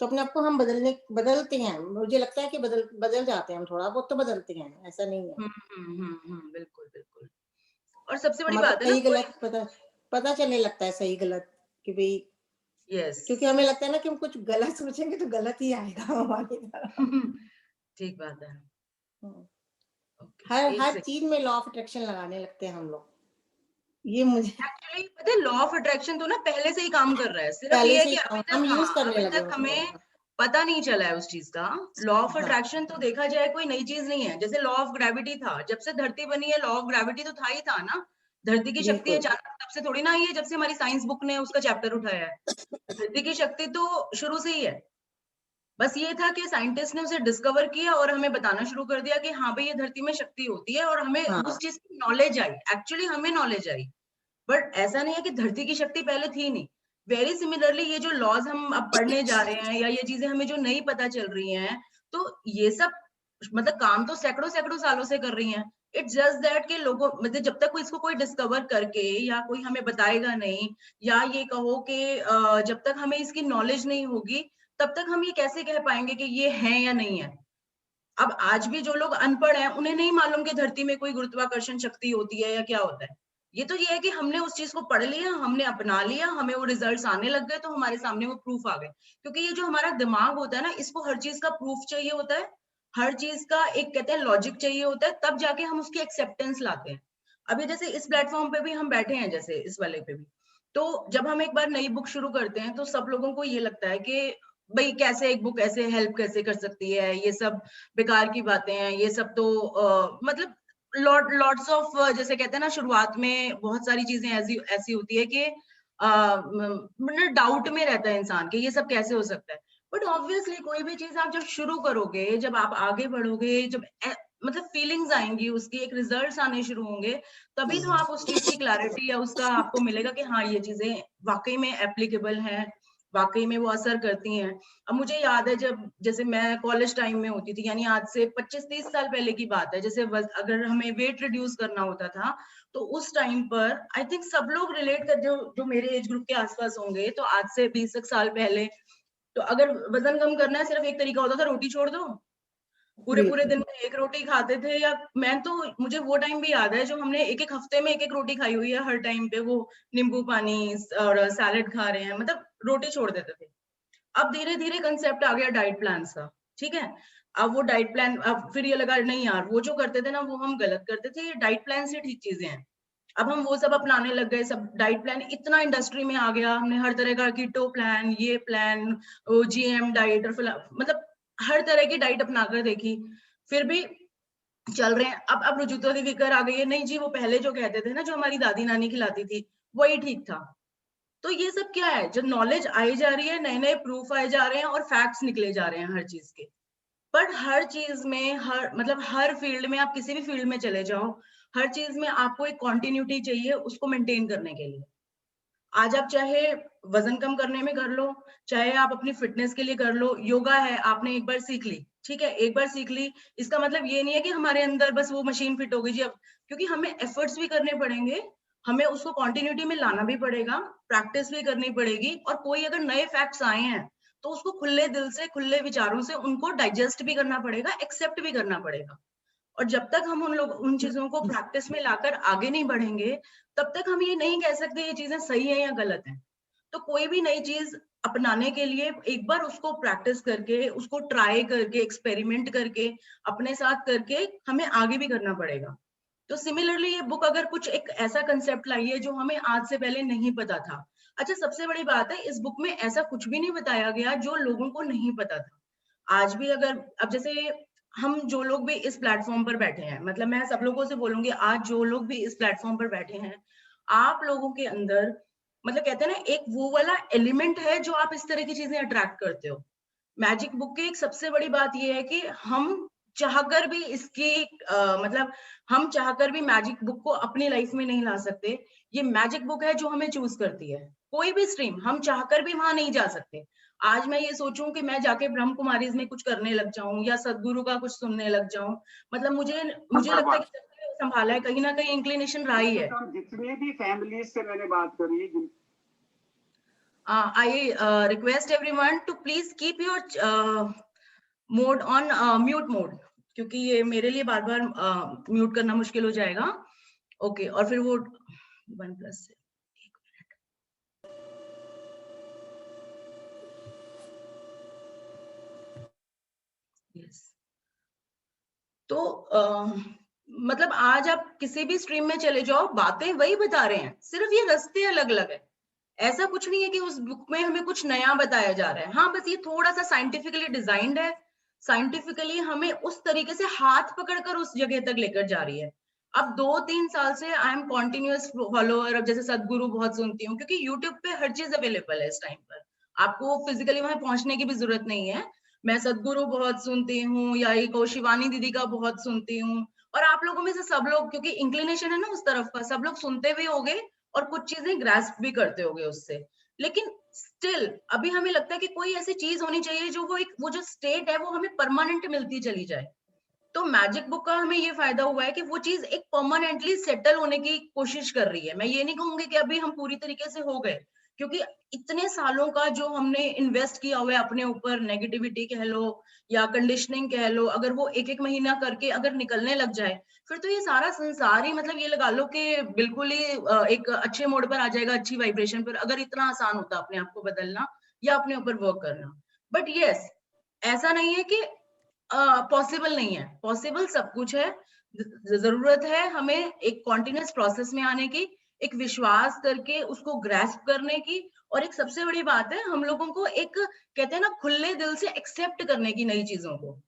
तो अपने आप को हम बदलते हैं। मुझे लगता है कि बदल बदल जाते हैं हम, थोड़ा बहुत तो बदलते हैं, ऐसा नहीं है। बिल्कुल, बिल्कुल। और सबसे बड़ी हमारे को बात है ना सही कोई गलत पता पता चलने लगता है, सही गलत, कि भई, यस। क्योंकि हमें लगता है ना कि हम कुछ गलत सोचेंगे तो गलत ही आएगा हमारी तरफ। ठीक बात है। हुँ। ओके, हर 1 हर सेकंड। चीज़ में लॉ ऑफ अट्रैक्शन लगाने लगते हैं हम लोग। ये मुझे एक्चुअली पता है लॉ ऑफ अट्रैक्शन तो ना पहले से ही काम कर रहा है। सिर्फ पहले ये है से ही कि अभी हम तक यूज़ करने अभी लगे तक उसको। हमें पता नहीं चला है उस चीज़ का। लॉ ऑफ हाँ, अट्रैक्शन तो देखा जाए कोई नई चीज़ नहीं है। जैसे लॉ ऑफ ग्रेविटी था, जब से धरती बनी है लॉ ऑफ ग्रेविटी तो था ही था ना। धरती की शक्ति बिल्कुल। अचानक तब से थोड़ी ना आई है जब से हमारी साइंस बुक ने उसका चैप्टर उठाया है। धरती की शक्ति तो शुरू से ही है। बस ये था कि साइंटिस्ट ने उसे डिस्कवर किया और हमें बताना शुरू कर दिया कि हाँ भाई ये धरती में शक्ति होती है और हमें हाँ, उस चीज़ की नॉलेज आई। एक्चुअली हमें नॉलेज आई। बट ऐसा नहीं है कि धरती की शक्ति पहले थी नहीं। वेरी सिमिलरली ये जो लॉज़ हम अब पढ़ने जा रहे हैं या ये चीज़ें हमें जो नई पता चल रही हैं, तो ये सब मतलब काम तो सैकड़ों-सैकड़ों सालों से कर रही हैं। इट्स जस्ट दैट कि लोगों मतलब जब तक कोई इसको कोई डिस्कवर करके या कोई हमें बताएगा नहीं या ये कहो कि जब तक हमें इसकी नॉलेज नहीं होगी, तब तक हम ये कैसे कह पाएँगे कि ये है या नहीं है। अब आज भी जो लोग अनपढ़ हैं, उन्हें नहीं मालूम कि धरती में कोई गुरुत्वाकर्षण शक्ति होती है या क्या होता है। ये तो ये है कि हमने उस चीज़ को पढ़ लिया, हमने अपना लिया, हमें वो रिजल्ट्स आने लग गए, तो हमारे सामने वो प्रूफ आ गए। क्योंकि ये जो हमारा दिमाग होता है ना, इसको हर चीज़ का प्रूफ चाहिए होता है, हर चीज़ का एक कहते हैं लॉजिक चाहिए होता है, तब जाके हम उसकी एक्सेप्टेंस लाते हैं। अभी जैसे इस प्लेटफ़ॉर्म पे भी हम बैठे हैं जैसे इस वाले पे भी, तो जब हम एक बार नई बुक शुरू करते हैं, तो सब लोगों को ये लगता है कि भई कैसे एक बुक ऐसे हेल्प कैसे कर सकती है, ये सब बेकार की बातें हैं, ये सब तो मतलब लॉट्स ऑफ जैसे कहते हैं ना शुरुआत में बहुत सारी चीज़ें ऐसी ऐसी होती है कि मतलब डाउट में रहता है इंसान कि ये सब कैसे हो सकता है। बट ऑब्वियसली कोई भी चीज़ आप जब शुरू करोगे, जब आप आगे बढ़ोगे, जब मतलब फीलिंग्स आएँगी, उसके एक रिजल्ट्स आने शुरू होंगे, तभी तो हुँ, आप उस चीज़ की क्लैरिटी या उसका आपको मिलेगा कि हाँ, ये चीज़ें वाक़ई में एप्लीकेबल हैं, वाक़ई में वो असर करती हैं। अब मुझे याद है जब जैसे मैं कॉलेज टाइम में होती थी यानी आज से 25-30 साल पहले की बात है जैसे अगर हमें वेट रिड्यूस करना होता था तो उस टाइम पर आई थिंक सब लोग रिलेट कर जो जो मेरे एज ग्रुप के आसपास होंगे तो आज से 20 एक साल पहले तो अगर वजन कम करना है सिर्फ एक तरीका होता था रोटी छोड़ दो पूरे पूरे बिल्कुल। दिन में एक रोटी खाते थे या मैं तो मुझे वो टाइम भी याद है जो हमने एक एक हफ्ते में एक एक रोटी खाई हुई है हर टाइम पे वो नींबू पानी और सैलेड खा रहे हैं मतलब रोटी छोड़ देते थे अब धीरे-धीरे कांसेप्ट आ गया डाइट प्लान्स का, ठीक है? अब वो डाइट प्लान अब फिर ये लगा नहीं यार, वो जो करते थे ना वो हम गलत करते थे, ये डाइट प्लान से ठीक चीज़ें हैं। अब हम वो सब अपनाने लग गए, सब डाइट प्लान इतना इंडस्ट्री में आ गया, हमने हर तरह का कीटो प्लान, ये प्लान, वो जीएम डाइट और मतलब हर तरह की डाइट अपना कर देखी, फिर भी चल रहे हैं। अब रुजुता की फिक्र आ गई है, नहीं जी वो पहले जो कहते थे ना, जो हमारी दादी-नानी खिलाती थी, वही ठीक था। तो ये सब क्या है? जब नॉलेज आई जा रही है, नए-नए प्रूफ आए जा रहे हैं और फैक्ट्स निकले जा रहे हैं हर चीज़ के। बट हर चीज़ में हर मतलब हर फील्ड में आप किसी भी फील्ड में चले जाओ, हर चीज़ में आपको एक कंटिन्यूटी चाहिए उसको मेंटेन करने के लिए। आज आप चाहे वज़न कम करने में कर लो, चाहे आप अपनी फ़िटनेस के लिए कर लो, योगा है आपने एक बार सीख ली, ठीक है? एक बार सीख ली, इसका मतलब ये नहीं है कि हमारे अंदर बस वो मशीन फिट हो गई जी अब क्योंकि हमें एफर्ट्स भी करने पड़ेंगे, हमें उसको कंटिन्यूटी में लाना भी पड़ेगा, प्रैक्टिस भी करनी पड़ेगी और कोई अगर नए फैक्ट्स आए हैं, तो उसको खुले दिल से, खुले विचारों से उनको डाइजेस्ट भी करना पड़ेगा, एक्सेप्ट भी करना पड़ेगा। और जब तक हम उन चीज़ों को प्रैक्टिस में लाकर आगे नहीं बढ़ेंगे, तब तक हम ये नहीं कह सकते ये चीज़ें सही है या गलत हैं। तो कोई भी नई चीज़ अपनाने के लिए एक बार उसको प्रैक्टिस करके, उसको ट्राई करके, एक्सपेरिमेंट करके, अपने साथ करके हमें आगे भी करना पड़ेगा। तो सिमिलरली ये बुक अगर कुछ एक ऐसा कांसेप्ट लाई है जो हमें आज से पहले नहीं पता था। अच्छा सबसे बड़ी बात है इस बुक में ऐसा कुछ भी नहीं बताया गया जो लोगों को नहीं पता था। आज भी अगर अब जैसे हम जो लोग भी इस प्लेटफ़ॉर्म पर बैठे हैं, मतलब मैं सब लोगों से बोलूँगी आज जो लोग भी इस प्लेटफ़ॉर्म पर बैठे हैं, आप लोगों के अंदर मतलब कहते हैं ना एक वो वाला एलिमेंट है जो आप इस तरह की चीज़ें अट्रैक्ट करते हो। मैजिक बुक की एक सबसे बड़ी बात ये है कि हम चाहकर भी इसकी मतलब हम चाहकर भी मैजिक बुक को अपनी लाइफ में नहीं ला सकते। ये मैजिक बुक है जो हमें चूज़ करती है। कोई भी स्ट्रीम हम चाहकर भी वहाँ नहीं जा सकते। आज मैं ये सोचूँ कि मैं जाके ब्रह्म कुमारीज़ में कुछ करने लग जाऊँ या सद्गुरु का कुछ सुनने लग जाऊँ। मतलब मुझे मुझे लगता है बराबर। कि जब से संभाला है कहीं न कहीं इंक्लिनेशन रहा ही है। जितनी भी फैमिलीज से मैंने बात करी I request everyone to please keep your mode on mute mode, क्योंकि ये मेरे लिए बार बार म्यूट करना मुश्किल हो जाएगा. ओके, और फिर वो 1+ से yes. तो मतलब आज आप किसी भी स्ट्रीम में चले जाओ, बातें वही बता रहे हैं, सिर्फ ये रास्ते अलग अलग है. ऐसा कुछ नहीं है कि उस बुक में हमें कुछ नया बताया जा रहा है. हाँ, बस ये थोड़ा सा साइंटिफिकली डिजाइन्ड है, साइंटिफिकली हमें उस तरीके से हाथ पकड़कर उस जगह तक लेकर जा रही है. अब 2-3 साल से आई एम कॉन्टिन्यूअस फॉलोअर. अब जैसे सदगुरु बहुत सुनती हूँ, क्योंकि यूट्यूब पे हर चीज अवेलेबल है इस टाइम पर, आपको फिजिकली वहां पहुंचने की भी जरूरत नहीं है. मैं सदगुरु बहुत सुनती हूँ, या एक शिवानी दीदी का बहुत सुनती हूँ, और आप लोगों में से सब लोग, क्योंकि इंक्लिनेशन है ना उस तरफ का, सब लोग सुनते भी होंगे और कुछ चीजें ग्रास्प भी करते होंगे उससे. लेकिन स्टिल अभी हमें लगता है कि कोई ऐसी चीज होनी चाहिए जो वो जो स्टेट है वो हमें परमानेंट मिलती चली जाए. तो मैजिक बुक का हमें ये फायदा हुआ है कि वो चीज एक परमानेंटली सेटल होने की कोशिश कर रही है. मैं ये नहीं कहूंगी कि अभी हम पूरी तरीके से हो गए, क्योंकि इतने सालों का जो हमने इन्वेस्ट किया हुआ है अपने ऊपर, नेगेटिविटी कह लो या कंडीशनिंग कह लो, अगर वो एक एक महीना करके अगर निकलने लग जाए, फिर तो ये सारा संसार ही, मतलब ये लगा लो कि बिल्कुल ही एक अच्छे मोड पर आ जाएगा, अच्छी वाइब्रेशन पर, अगर इतना आसान होता अपने आप को बदलना या अपने ऊपर वर्क करना. बट यस, ऐसा नहीं है कि पॉसिबल नहीं है. पॉसिबल सब कुछ है. जरूरत है हमें एक कॉन्टिन्यूस प्रोसेस में आने की, एक विश्वास करके उसको ग्रैस्प करने की, और एक सबसे बड़ी बात है हम लोगों को एक, कहते हैं ना, खुले दिल से एक्सेप्ट करने की नई चीजों को.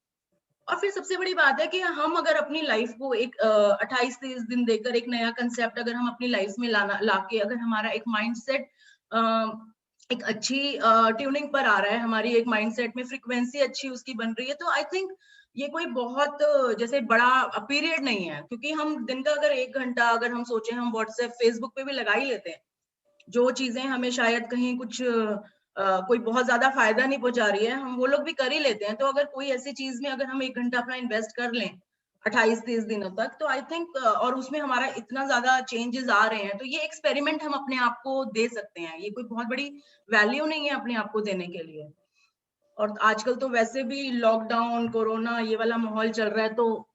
और फिर सबसे बड़ी बात है कि हम अगर अपनी लाइफ को एक 28-30 दिन देकर एक नया कंसेप्ट अगर हम अपनी लाइफ में लाके अगर हमारा एक माइंडसेट एक अच्छी ट्यूनिंग पर आ रहा है, हमारी एक माइंडसेट में फ्रीक्वेंसी अच्छी उसकी बन रही है, तो आई थिंक ये कोई बहुत जैसे बड़ा पीरियड नहीं है. क्योंकि हम दिन का अगर 1 घंटा अगर हम सोचे, हम व्हाट्सएप फेसबुक पे भी लगा ही लेते हैं, जो चीजें हमें शायद कहीं कुछ कोई बहुत ज्यादा फायदा नहीं पहुंचा रही है, हम वो लोग भी कर ही लेते हैं. तो अगर कोई ऐसी चीज में अगर हम 1 घंटा अपना इन्वेस्ट कर लें 28-30 दिनों तक, तो आई थिंक, और उसमें हमारा इतना ज्यादा चेंजेस आ रहे हैं, तो ये एक्सपेरिमेंट हम अपने आप को दे सकते हैं. ये कोई बहुत बड़ी वैल्यू नहीं है अपने आप को देने के लिए. और आजकल तो वैसे भी लॉकडाउन, कोरोना, ये वाला माहौल चल रहा है, तो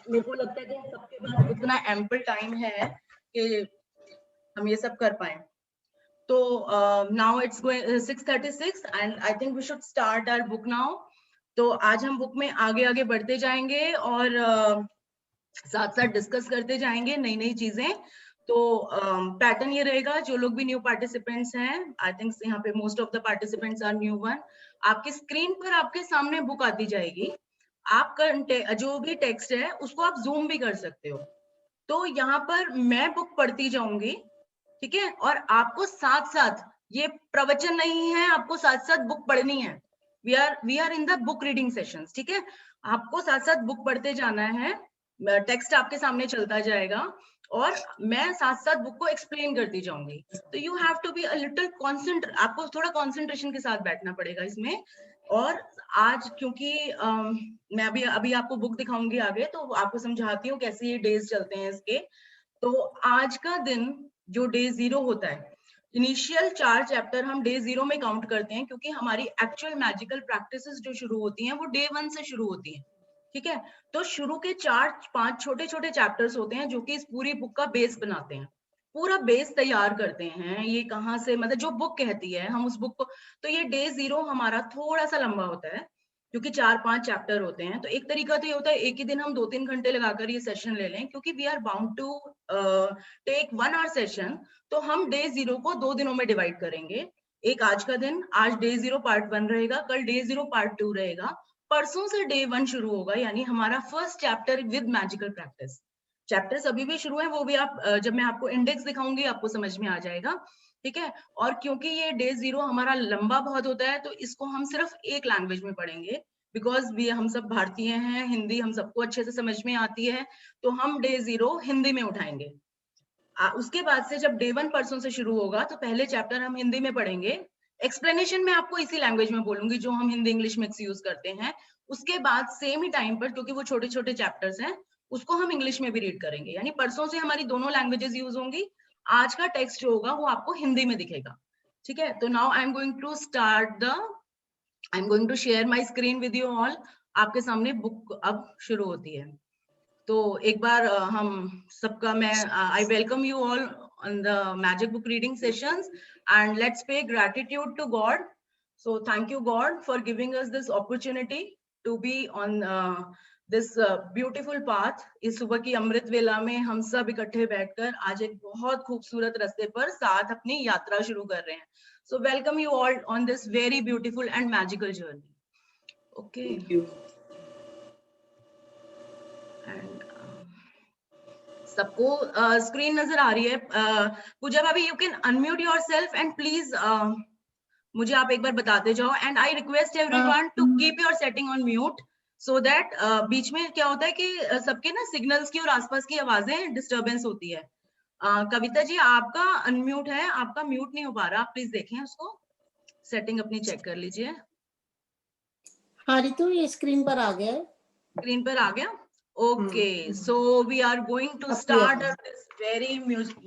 मेरे को लगता है कि सबके पास इतना एम्पल टाइम है कि हम ये सब कर पाए. तो now it's going 6:36 and I think we should start our book now. तो आज हम बुक में आगे आगे बढ़ते जाएंगे और साथ साथ डिस्कस करते जाएंगे नई नई चीजें. तो पैटर्न ये रहेगा, जो लोग भी न्यू पार्टिसिपेंट्स हैं, आई थिंक यहाँ पे most of the participants are new one, आपकी स्क्रीन पर आपके सामने बुक आती जाएगी. आपका जो भी टेक्स्ट है उसको आप जूम भी कर सकते हो. तो यहाँ पर मैं बुक पढ़ती जाऊंगी, ठीक है, और आपको साथ साथ, ये प्रवचन नहीं है, आपको साथ साथ बुक पढ़नी है. We are in the book reading sessions, ठीक है. आपको साथ साथ बुक पढ़ते जाना है, टेक्स्ट आपके सामने चलता जाएगा और मैं साथ साथ बुक को एक्सप्लेन करती जाऊंगी. तो you have to be a little concentrate, आपको थोड़ा कॉन्सेंट्रेशन के साथ बैठना पड़ेगा इसमें. और आज क्योंकि मैं अभी आपको बुक दिखाऊंगी आगे, तो आपको समझाती हूँ कैसे ये डेज चलते हैं इसके. तो आज का दिन जो डे 0 होता है, इनिशियल 4 चैप्टर हम डे 0 में काउंट करते हैं, क्योंकि हमारी एक्चुअल मैजिकल प्रैक्टिसेस जो शुरू होती हैं वो डे 1 से शुरू होती हैं, ठीक है. तो शुरू के 4-5 छोटे छोटे चैप्टर्स होते हैं जो कि इस पूरी बुक का बेस बनाते हैं, पूरा बेस तैयार करते हैं. ये कहाँ से, मतलब जो बुक कहती है हम उस बुक को, तो ये डे 0 हमारा थोड़ा सा लंबा होता है क्योंकि 4-5 चैप्टर होते हैं. तो एक तरीका तो ये होता है एक ही दिन हम 2-3 घंटे लगाकर ये सेशन ले लें, क्योंकि we are bound to take 1 hour session. तो हम डे 0 को 2 दिनों में डिवाइड करेंगे. एक आज का दिन, आज डे 0 पार्ट 1 रहेगा, कल डे 0 पार्ट 2 रहेगा, परसों से डे 1 शुरू होगा, यानी हमारा first chapter with magical practice. Chapters अभी भी शुरू है, वो भी आप जब मैं आपको इंडेक्स दिखाऊंगी आपको समझ में आ जाएगा, ठीक है. और क्योंकि ये डे 0 हमारा लंबा बहुत होता है, तो इसको हम सिर्फ एक लैंग्वेज में पढ़ेंगे, बिकॉज हम सब भारतीय हैं, हिंदी हम सबको अच्छे से समझ में आती है, तो हम डे 0 हिंदी में उठाएंगे. उसके बाद से जब डे 1 परसों से शुरू होगा, तो पहले चैप्टर हम हिंदी में पढ़ेंगे. एक्सप्लेनेशन में आपको इसी लैंग्वेज में बोलूंगी जो हम हिंदी इंग्लिश मिक्स यूज करते हैं. उसके बाद सेम ही टाइम पर, क्योंकि वो छोटे छोटे चैप्टर्स हैं, उसको हम इंग्लिश में भी रीड करेंगे, यानी परसों से हमारी दोनों लैंग्वेजेस यूज होंगी. आज का टेक्स्ट जो होगा वो आपको हिंदी में दिखेगा. ठीक है, तो now I am going to share my screen with you all. आपके सामने बुक अब शुरू होती है। तो एक बार हम सबका मैं I welcome you all on the magic book reading sessions and let's pay gratitude to God. So thank you God for giving us this opportunity to be on this beautiful path. इस सुबह की अमृत वेला में हम सब इकट्ठे बैठकर आज एक बहुत खूबसूरत रास्ते पर साथ अपनी यात्रा शुरू कर रहे हैं। So welcome you all on this very beautiful and magical journey. Okay, and सबको स्क्रीन नजर आ रही है? पूजा भाभी, you can unmute yourself and please मुझे आप एक बार बताते जाओ। And I request everyone to keep your setting on mute so that बीच में क्या होता है कि सबके ना सिग्नल्स की और आसपास की आवाजें डिस्टरबेंस होती है। कविता जी, आपका अनम्यूट है, आपका म्यूट नहीं हो पा रहा, आप प्लीज देखें उसको, सेटिंग अपनी चेक कर लीजिए। हाँ रितु, ये स्क्रीन पर आ गया है। स्क्रीन पर आ गया? Okay, so we are going to अब स्टार्ट clear है। This very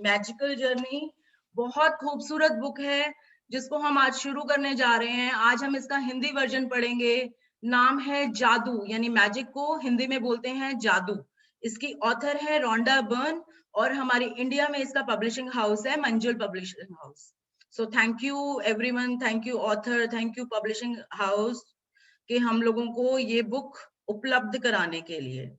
magical journey. बहुत खूबसूरत बुक है जिसको हम आज शुरू करने जा रहे हैं। आज हम इसका हिंदी वर्जन पढ़ेंगे। नाम है जादू, यानी मैजिक को हिंदी में बोलते हैं जादू। इसकी ऑथर है रोंडा बर्न और हमारी इंडिया में इसका पब्लिशिंग हाउस है मंजुल publishing house. So thank you everyone, thank you author, thank you publishing house कि हम लोगों को ये बुक उपलब्ध कराने के लिए।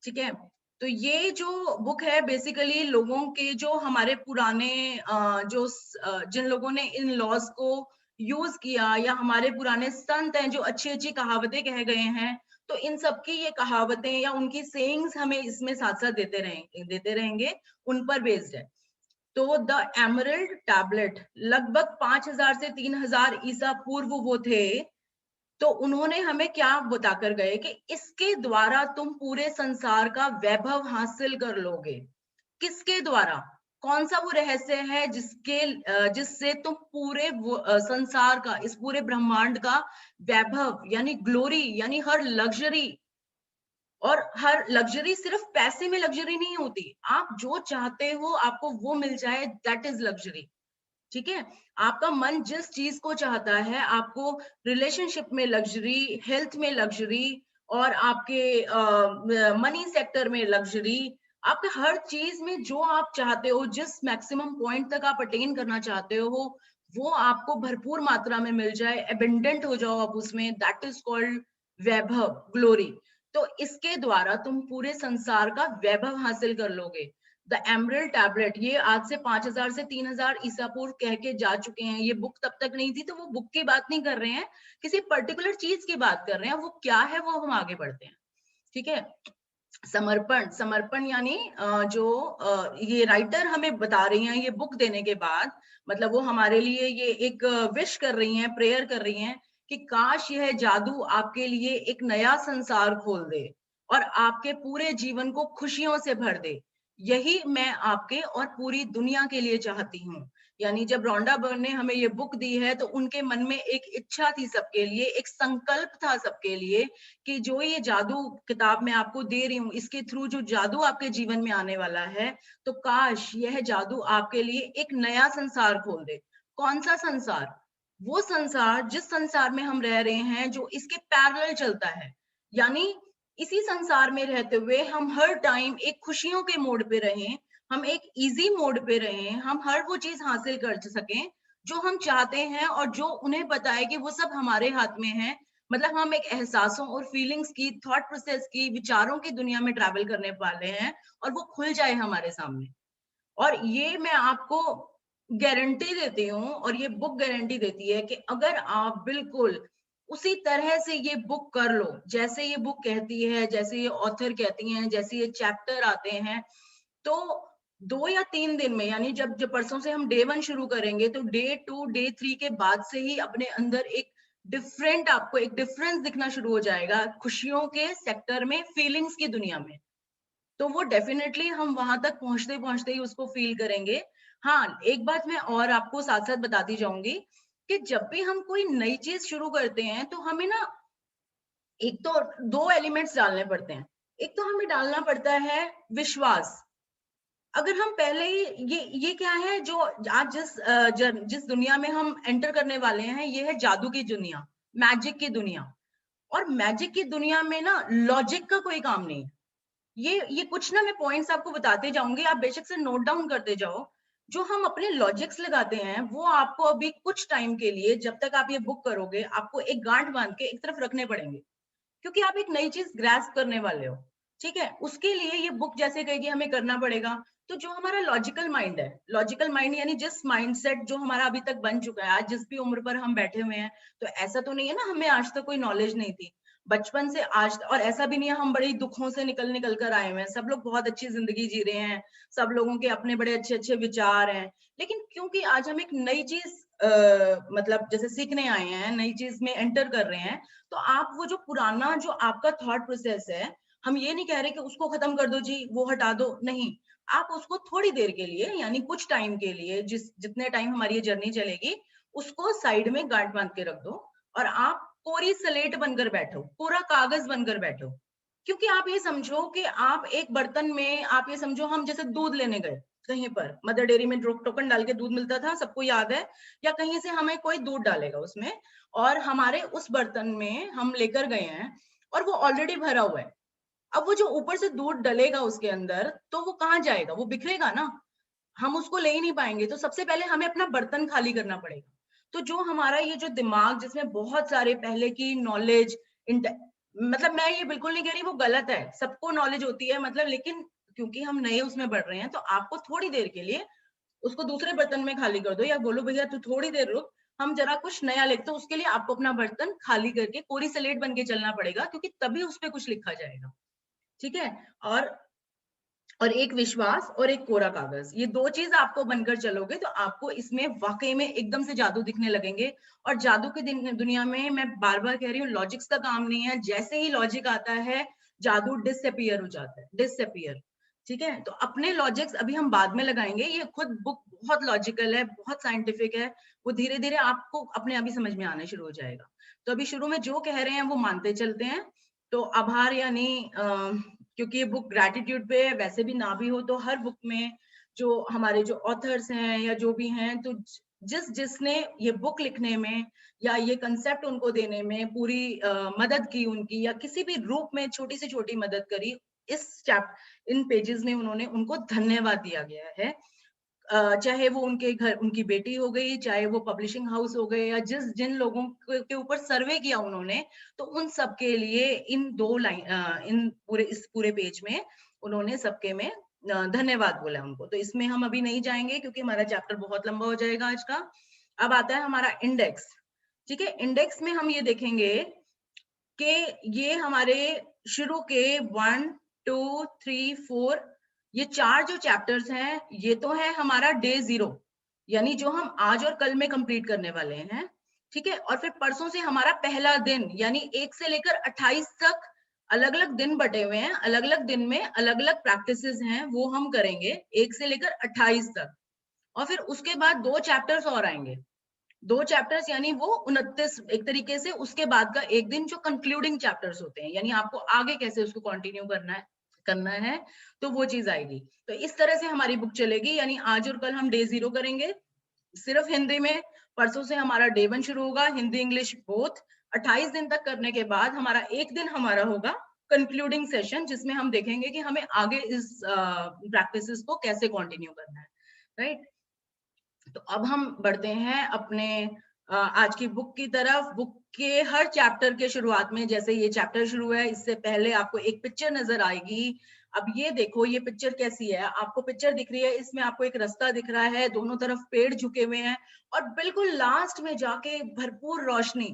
ठीक है, तो ये जो बुक है बेसिकली लोगों के जो हमारे पुराने जिन लोगों ने इन लॉज को यूज किया या हमारे पुराने संत हैं जो अच्छी अच्छी कहावतें कह गए हैं, तो इन सबकी ये कहावतें या उनकी सेइंग्स हमें इसमें साथ साथ देते रहेंगे, उन पर बेस्ड है। तो द एमरल्ड टैबलेट लगभग 5000 से 3000 ईसा पूर्व वो थे। तो उन्होंने हमें क्या बताकर गए कि इसके द्वारा तुम पूरे संसार का वैभव हासिल कर लोगे। किसके द्वारा? कौन सा वो रहस्य है जिससे तुम पूरे संसार का, इस पूरे ब्रह्मांड का वैभव यानी ग्लोरी, यानी हर लग्जरी, और हर लग्जरी सिर्फ पैसे में लग्जरी नहीं होती, आप जो चाहते हो आपको वो मिल जाए, दैट इज लग्जरी। ठीक है, आपका मन जिस चीज को चाहता है, आपको रिलेशनशिप में लग्जरी, हेल्थ में लग्जरी, और आपके मनी सेक्टर में लग्जरी, आपके हर चीज में जो आप चाहते हो, जिस मैक्सिमम पॉइंट तक आप अटेन करना चाहते हो, वो आपको भरपूर मात्रा में मिल जाए, एबेंडेंट हो जाओ आप उसमें, that is called Vaibhav, glory. तो इसके द्वारा तुम पूरे संसार का वैभव हासिल कर लोगे। द एमरल्ड टैबलेट, ये आज से 5000 से 3000 ईसा पूर्व कह के जा चुके हैं। ये बुक तब तक नहीं थी, तो वो बुक की बात नहीं कर रहे हैं, किसी पर्टिकुलर चीज की बात कर रहे हैं। वो क्या है वो हम आगे बढ़ते हैं। ठीक है, समर्पण, समर्पण यानी ये राइटर हमें बता रही हैं ये बुक देने के बाद, मतलब वो हमारे लिए ये एक विश कर रही हैं, प्रेयर कर रही हैं कि काश यह जादू आपके लिए एक नया संसार खोल दे और आपके पूरे जीवन को खुशियों से भर दे। यही मैं आपके और पूरी दुनिया के लिए चाहती हूँ। यानी जब रोंडा बर्न ने हमें ये बुक दी है तो उनके मन में एक इच्छा थी सबके लिए, एक संकल्प था सबके लिए कि जो ये जादू किताब मैं आपको दे रही हूँ, इसके थ्रू जो जादू आपके जीवन में आने वाला है, तो काश यह जादू आपके लिए एक नया संसार खोल दे। कौन सा संसार? वो संसार जिस संसार में हम रह रहे हैं, जो इसके पैरेलल चलता है। यानी इसी संसार में रहते हुए हम हर टाइम एक खुशियों के मोड पे रहें, हम एक इजी मोड पे रहें, हम हर वो चीज हासिल कर सकें जो हम चाहते हैं, और जो उन्हें पता है कि वो सब हमारे हाथ में है। मतलब हम एक एहसासों और फीलिंग्स की, थॉट प्रोसेस की, विचारों की दुनिया में ट्रैवल करने वाले हैं, और वो खुल जाए हमारे सामने। और ये मैं आपको गारंटी देती हूँ, और ये बुक गारंटी देती है कि अगर आप बिल्कुल उसी तरह से ये बुक कर लो, जैसे ये बुक कहती है, जैसे ये ऑथर कहती हैं, जैसे ये चैप्टर आते हैं, तो 2 या 3 दिन में, यानी जब जब परसों से हम डे 1 शुरू करेंगे, तो डे 2, डे 3 के बाद से ही अपने अंदर एक डिफरेंट, आपको एक डिफरेंस दिखना शुरू हो जाएगा खुशियों के सेक्टर में, फीलिंग्स की दुनिया में। तो वो डेफिनेटली हम वहां तक पहुंचते पहुंचते ही उसको फील करेंगे। हाँ, एक बात मैं और आपको साथ साथ बताती जाऊंगी कि जब भी हम कोई नई चीज शुरू करते हैं, तो हमें ना एक तो 2 एलिमेंट्स डालने पड़ते हैं। एक तो हमें डालना पड़ता है विश्वास। अगर हम पहले ही ये क्या है जो आज जिस दुनिया में हम एंटर करने वाले हैं, ये है जादू की दुनिया, मैजिक की दुनिया। और मैजिक की दुनिया में ना लॉजिक का कोई काम नहीं है। ये कुछ ना मैं पॉइंट्स आपको बताते जाऊंगी, आप बेशक से नोट डाउन करते जाओ। जो हम अपने लॉजिक्स लगाते हैं वो आपको अभी कुछ टाइम के लिए, जब तक आप ये बुक करोगे, आपको एक गांठ बांध के एक तरफ रखने पड़ेंगे, क्योंकि आप एक नई चीज ग्रैस्प करने वाले हो। ठीक है, उसके लिए ये बुक जैसे कहेगी हमें करना पड़ेगा। तो जो हमारा लॉजिकल माइंड है, लॉजिकल माइंड यानी जिस माइंडसेट जो हमारा अभी तक बन चुका है, आज जिस भी उम्र पर हम बैठे हुए हैं, तो ऐसा तो नहीं है ना हमें आज तक कोई नॉलेज नहीं थी बचपन से आज, और ऐसा भी नहीं है हम बड़े दुखों से निकल निकल कर आए हुए हैं, सब लोग बहुत अच्छी जिंदगी जी रहे हैं, सब लोगों के अपने बड़े अच्छे अच्छे विचार हैं। लेकिन क्योंकि आज हम एक नई चीज मतलब जैसे सीखने आए हैं, नई चीज में एंटर कर रहे हैं, तो आप वो जो पुराना जो आपका थॉट प्रोसेस है, हम ये नहीं कह रहे कि उसको खत्म कर दो जी, वो हटा दो, नहीं। आप उसको थोड़ी देर के लिए यानी कुछ टाइम के लिए, जितने टाइम हमारी ये जर्नी चलेगी, उसको साइड में गांठ बांध के रख दो, और आप कोरी स्लेट बनकर बैठो, पूरा कागज बनकर बैठो। क्योंकि आप ये समझो कि आप एक बर्तन में, आप ये समझो हम जैसे दूध लेने गए कहीं पर, मदर डेयरी में टोकन डाल के दूध मिलता था, सबको याद है, या कहीं से हमें कोई दूध डालेगा उसमें, और हमारे उस बर्तन में हम लेकर गए हैं और वो ऑलरेडी भरा हुआ है। अब वो जो ऊपर से दूध डलेगा उसके अंदर, तो वो कहाँ जाएगा, वो बिखरेगा ना, हम उसको ले ही नहीं पाएंगे। तो सबसे पहले हमें अपना बर्तन खाली करना पड़ेगा। तो जो हमारा ये जो दिमाग जिसमें बहुत सारे पहले की नॉलेज, मतलब मैं ये बिल्कुल नहीं कह रही वो गलत है, सबको नॉलेज होती है, मतलब, लेकिन क्योंकि हम नए उसमें बढ़ रहे हैं, तो आपको थोड़ी देर के लिए उसको दूसरे बर्तन में खाली कर दो, या बोलो भैया तू थोड़ी देर रुक, हम जरा कुछ नया लिखते हैं। उसके लिए आपको अपना बर्तन खाली करके कोरी स्लेट बन के चलना पड़ेगा, क्योंकि तभी उस पे कुछ लिखा जाएगा। ठीक है, और एक विश्वास और एक कोरा कागज, ये दो चीज आपको बनकर चलोगे तो आपको इसमें वाकई में एकदम से जादू दिखने लगेंगे। और जादू की दुनिया में मैं बार बार कह रही हूँ, लॉजिक्स का काम नहीं है, जैसे ही लॉजिक आता है जादू डिसअपियर हो जाता है, डिसअपियर। ठीक है, तो अपने लॉजिक्स अभी हम बाद में लगाएंगे, ये खुद बुक बहुत लॉजिकल है, बहुत साइंटिफिक है, वो धीरे धीरे आपको अपने आप ही समझ में आना शुरू हो जाएगा। तो अभी शुरू में जो कह रहे हैं वो मानते चलते हैं। तो आभार यानी क्योंकि ये बुक ग्रैटिट्यूड पे है, वैसे भी ना भी हो तो हर बुक में जो हमारे जो ऑथर्स हैं या जो भी हैं, तो जिसने ये बुक लिखने में या ये कंसेप्ट उनको देने में पूरी मदद की उनकी, या किसी भी रूप में छोटी से छोटी मदद करी, इन पेजेस में उन्होंने उनको धन्यवाद दिया गया है। चाहे वो उनके घर उनकी बेटी हो गई, चाहे वो पब्लिशिंग हाउस हो गए, या जिन लोगों के ऊपर सर्वे किया उन्होंने, तो उन सबके लिए इन दो लाइन, इस पूरे पेज में उन्होंने सबके में धन्यवाद बोला उनको। तो इसमें हम अभी नहीं जाएंगे क्योंकि हमारा चैप्टर बहुत लंबा हो जाएगा आज का। अब आता है हमारा इंडेक्स। ठीक है, इंडेक्स में हम ये देखेंगे कि ये हमारे शुरू के 1, 2, 3, 4, ये 4 जो चैप्टर्स हैं, ये तो है हमारा डे 0, यानी जो हम आज और कल में कंप्लीट करने वाले हैं। ठीक है, और फिर परसों से हमारा पहला दिन, यानी 1 से लेकर 28 तक अलग अलग दिन बटे हुए हैं, अलग अलग दिन में अलग अलग प्रैक्टिसेस हैं, वो हम करेंगे 1 से लेकर 28 तक। और फिर उसके बाद 2 चैप्टर्स और आएंगे, 2 चैप्टर्स यानी वो 29, एक तरीके से उसके बाद का एक दिन जो कंक्लूडिंग चैप्टर्स होते हैं, यानी आपको आगे कैसे उसको कंटिन्यू करना है, तो वो चीज आएगी। तो इस तरह से हमारी बुक चलेगी, यानी आज और कल हम डे 0 करेंगे सिर्फ हिंदी में, परसों से हमारा डे 1 शुरू होगा, हिंदी इंग्लिश बोथ। 28 दिन तक करने के बाद हमारा एक दिन हमारा होगा कंक्लूडिंग सेशन, जिसमें हम देखेंगे कि हमें आगे इस प्रैक्टिसेस को कैसे कंटिन्यू करना है। राइट, तो अब हम बढ़ते हैं अपने आज की बुक की तरफ। बुक के हर चैप्टर के शुरुआत में, जैसे ये चैप्टर शुरू है, इससे पहले आपको एक पिक्चर नजर आएगी। अब ये देखो, ये पिक्चर कैसी है, आपको पिक्चर दिख रही है, इसमें आपको एक रास्ता दिख रहा है, दोनों तरफ पेड़ झुके हुए हैं, और बिल्कुल लास्ट में जाके भरपूर रोशनी,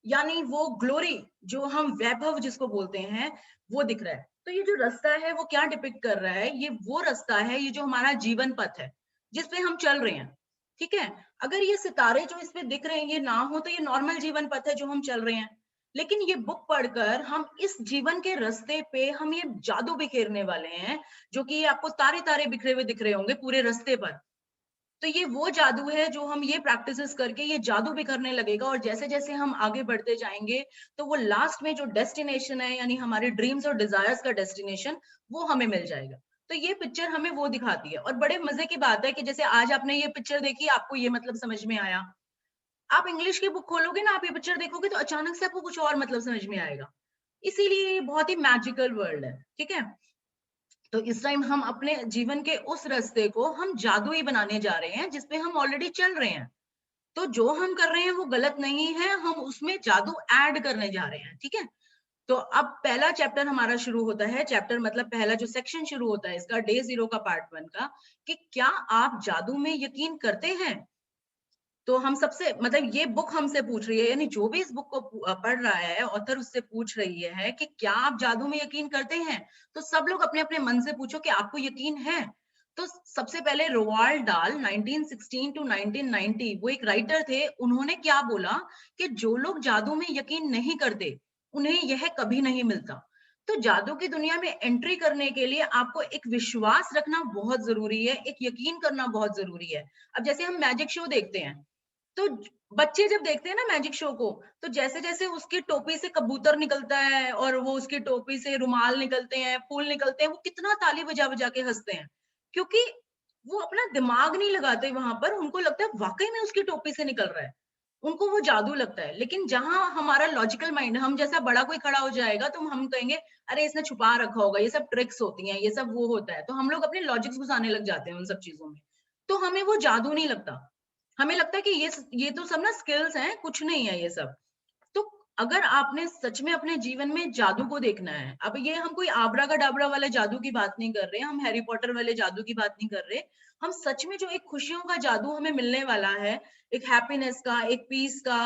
यानी वो ग्लोरी, जो हम वैभव जिसको बोलते हैं, वो दिख रहा है। तो ये जो रास्ता है वो क्या डिपिक्ट कर रहा है, ये वो रास्ता है, ये जो हमारा जीवन पथ है जिसपे हम चल रहे हैं। ठीक है, अगर ये सितारे जो इसमें दिख रहे हैं ये ना हो, तो ये नॉर्मल जीवन पथ है जो हम चल रहे हैं। लेकिन ये बुक पढ़कर हम इस जीवन के रास्ते पे हम ये जादू बिखेरने वाले हैं, जो कि ये आपको तारे तारे बिखरे हुए दिख रहे होंगे पूरे रास्ते पर। तो ये वो जादू है जो हम ये प्रैक्टिसेस करके ये जादू बिखरने लगेगा, और जैसे जैसे हम आगे बढ़ते जाएंगे, तो वो लास्ट में जो डेस्टिनेशन है, यानी हमारे ड्रीम्स और डिजायर्स का डेस्टिनेशन, वो हमें मिल जाएगा। तो ये पिक्चर हमें वो दिखाती है। और बड़े मजे की बात है कि जैसे आज आपने ये पिक्चर देखी, आपको ये मतलब समझ में आया। आप इंग्लिश की बुक खोलोगे ना, आप ये पिक्चर देखोगे तो अचानक से आपको कुछ और मतलब समझ में आएगा। इसीलिए ये बहुत ही मैजिकल वर्ल्ड है, ठीक है? तो इस टाइम हम अपने जीवन के उस रास्ते को हम जादुई बनाने जा रहे हैं, जिसपे हम ऑलरेडी चल रहे हैं। तो जो हम कर रहे हैं वो गलत नहीं है, हम उसमें जादू ऐड करने जा रहे हैं, ठीक है? तो अब पहला चैप्टर हमारा शुरू होता है। चैप्टर मतलब पहला जो सेक्शन शुरू होता है इसका, डे 0 का पार्ट 1 का, कि क्या आप जादू में यकीन करते हैं? तो हम सबसे मतलब ये बुक हमसे पूछ रही है, यानी जो भी इस बुक को पढ़ रहा है, ऑथर उससे पूछ रही है कि क्या आप जादू में यकीन करते हैं? तो सब लोग अपने-अपने मन से पूछो कि आपको यकीन है? तो सबसे पहले रोवाल्ड डाल 1916 टू 1990 वो एक राइटर थे, उन्होंने क्या बोला कि जो लोग जादू में यकीन नहीं करते, उन्हें यह कभी नहीं मिलता। तो जादू की दुनिया में एंट्री करने के लिए आपको एक विश्वास रखना बहुत ज़रूरी है, एक यकीन करना बहुत ज़रूरी है। अब जैसे हम मैजिक शो देखते हैं, तो बच्चे जब देखते हैं ना मैजिक शो को, तो जैसे-जैसे उसकी टोपी से कबूतर निकलता है और वो उसकी टोपी से रुमाल निकलते हैं, फूल निकलते हैं, वो कितना ताली बजा-बजा के हँसते हैं। क्योंकि वो अपना दिमाग नहीं लगाते वहाँ पर, उनको लगता है वाक़ई में उसकी टोपी से निकल रहा है। उनको वो जादू लगता है। लेकिन जहाँ हमारा लॉजिकल माइंड, हम जैसा बड़ा कोई खड़ा हो जाएगा तो हम कहेंगे, अरे इसने छुपा रखा होगा, ये सब ट्रिक्स होती हैं, ये सब वो होता है। तो हम लोग अपने लॉजिक्स घुसाने लग जाते हैं उन सब चीज़ों में। तो हमें वो जादू नहीं लगता। हमें लगता है कि ये तो सब ना स्किल्स हैं, कुछ नहीं है ये सब। तो अगर आपने सच में अपने जीवन में जादू को देखना है, अब ये हम कोई आबरा-का-डाबरा वाले जादू की बात नहीं कर रहे, हम हैरी पॉटर वाले जादू की बात नहीं कर रहे। हम सच में जो एक खुशियों का जादू हमें मिलने वाला है, एक हैप्पीनेस का, एक पीस का,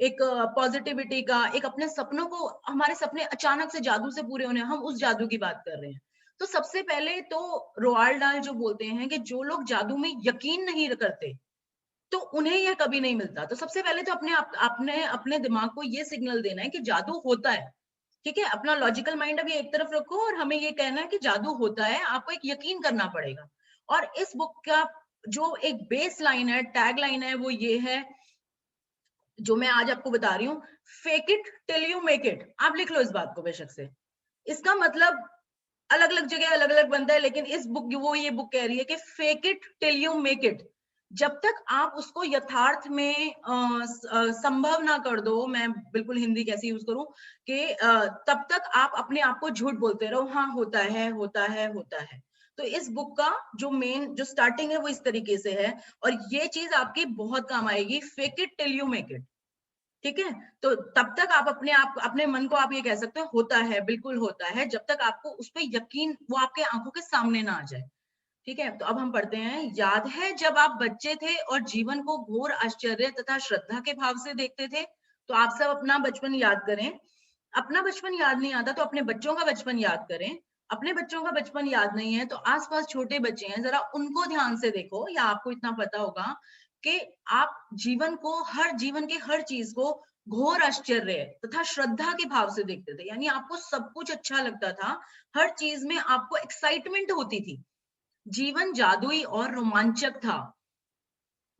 एक पॉजिटिविटी का, एक अपने सपनों को, हमारे सपने अचानक से जादू से पूरे होने, हम उस जादू की बात कर रहे हैं। तो सबसे पहले तो रोआल्ड डाल जो बोलते हैं कि जो लोग जादू में यकीन नहीं करते, तो उन्हें यह कभी नहीं मिलता। तो सबसे पहले तो अपने अपने दिमाग को ये सिग्नल देना है कि जादू होता है, ठीक है? अपना लॉजिकल माइंड अभी एक तरफ रखो और हमें ये कहना है कि जादू होता है, आपको एक यकीन करना पड़ेगा। और इस बुक का जो एक बेस लाइन है, टैग लाइन है, वो ये है, जो मैं आज आपको बता रही हूँ, fake it till you make it. आप लिख लो इस बात को बेशक से। इसका मतलब अलग-अलग जगह अलग-अलग बनता है, लेकिन इस बुक वो ये बुक कह रही है कि fake it till you make it. जब तक आप उसको यथार्थ में संभव ना कर दो, मैं बिल्कुल हिंदी कैसे यूज़ करूँ कि तब तक आप अपने आप को झूठ बोलते रहो, हाँ, होता है, होता है, होता है। तो इस बुक का जो मेन जो स्टार्टिंग है वो इस तरीके से है, और ये चीज़ आपकी बहुत काम आएगी, fake it till you make it. ठीक है? तो तब तक आप अपने मन को आप ये कह सकते हो, होता है, बिल्कुल होता है, जब तक आपको उस पे यकीन वो आपके आँखों के सामने ना आ जाए। ठीक है? तो अब हम पढ़ते हैं, याद है जब आप बच्चे थे और जीवन को घोर आश्चर्य तथा श्रद्धा के भाव से देखते थे? तो आप सब अपना बचपन याद करें। अपना बचपन याद नहीं आता तो अपने बच्चों का बचपन याद करें। अपने बच्चों का बचपन याद नहीं है तो आस-पास छोटे बच्चे हैं, ज़रा उनको ध्यान से देखो, या आपको इतना पता होगा कि आप जीवन के हर चीज़ को घोर आश्चर्य तथा श्रद्धा के भाव से देखते थे। यानी आपको सब कुछ अच्छा लगता था, हर चीज़ में आपको एक्साइटमेंट होती थी। जीवन जादुई और रोमांचक था।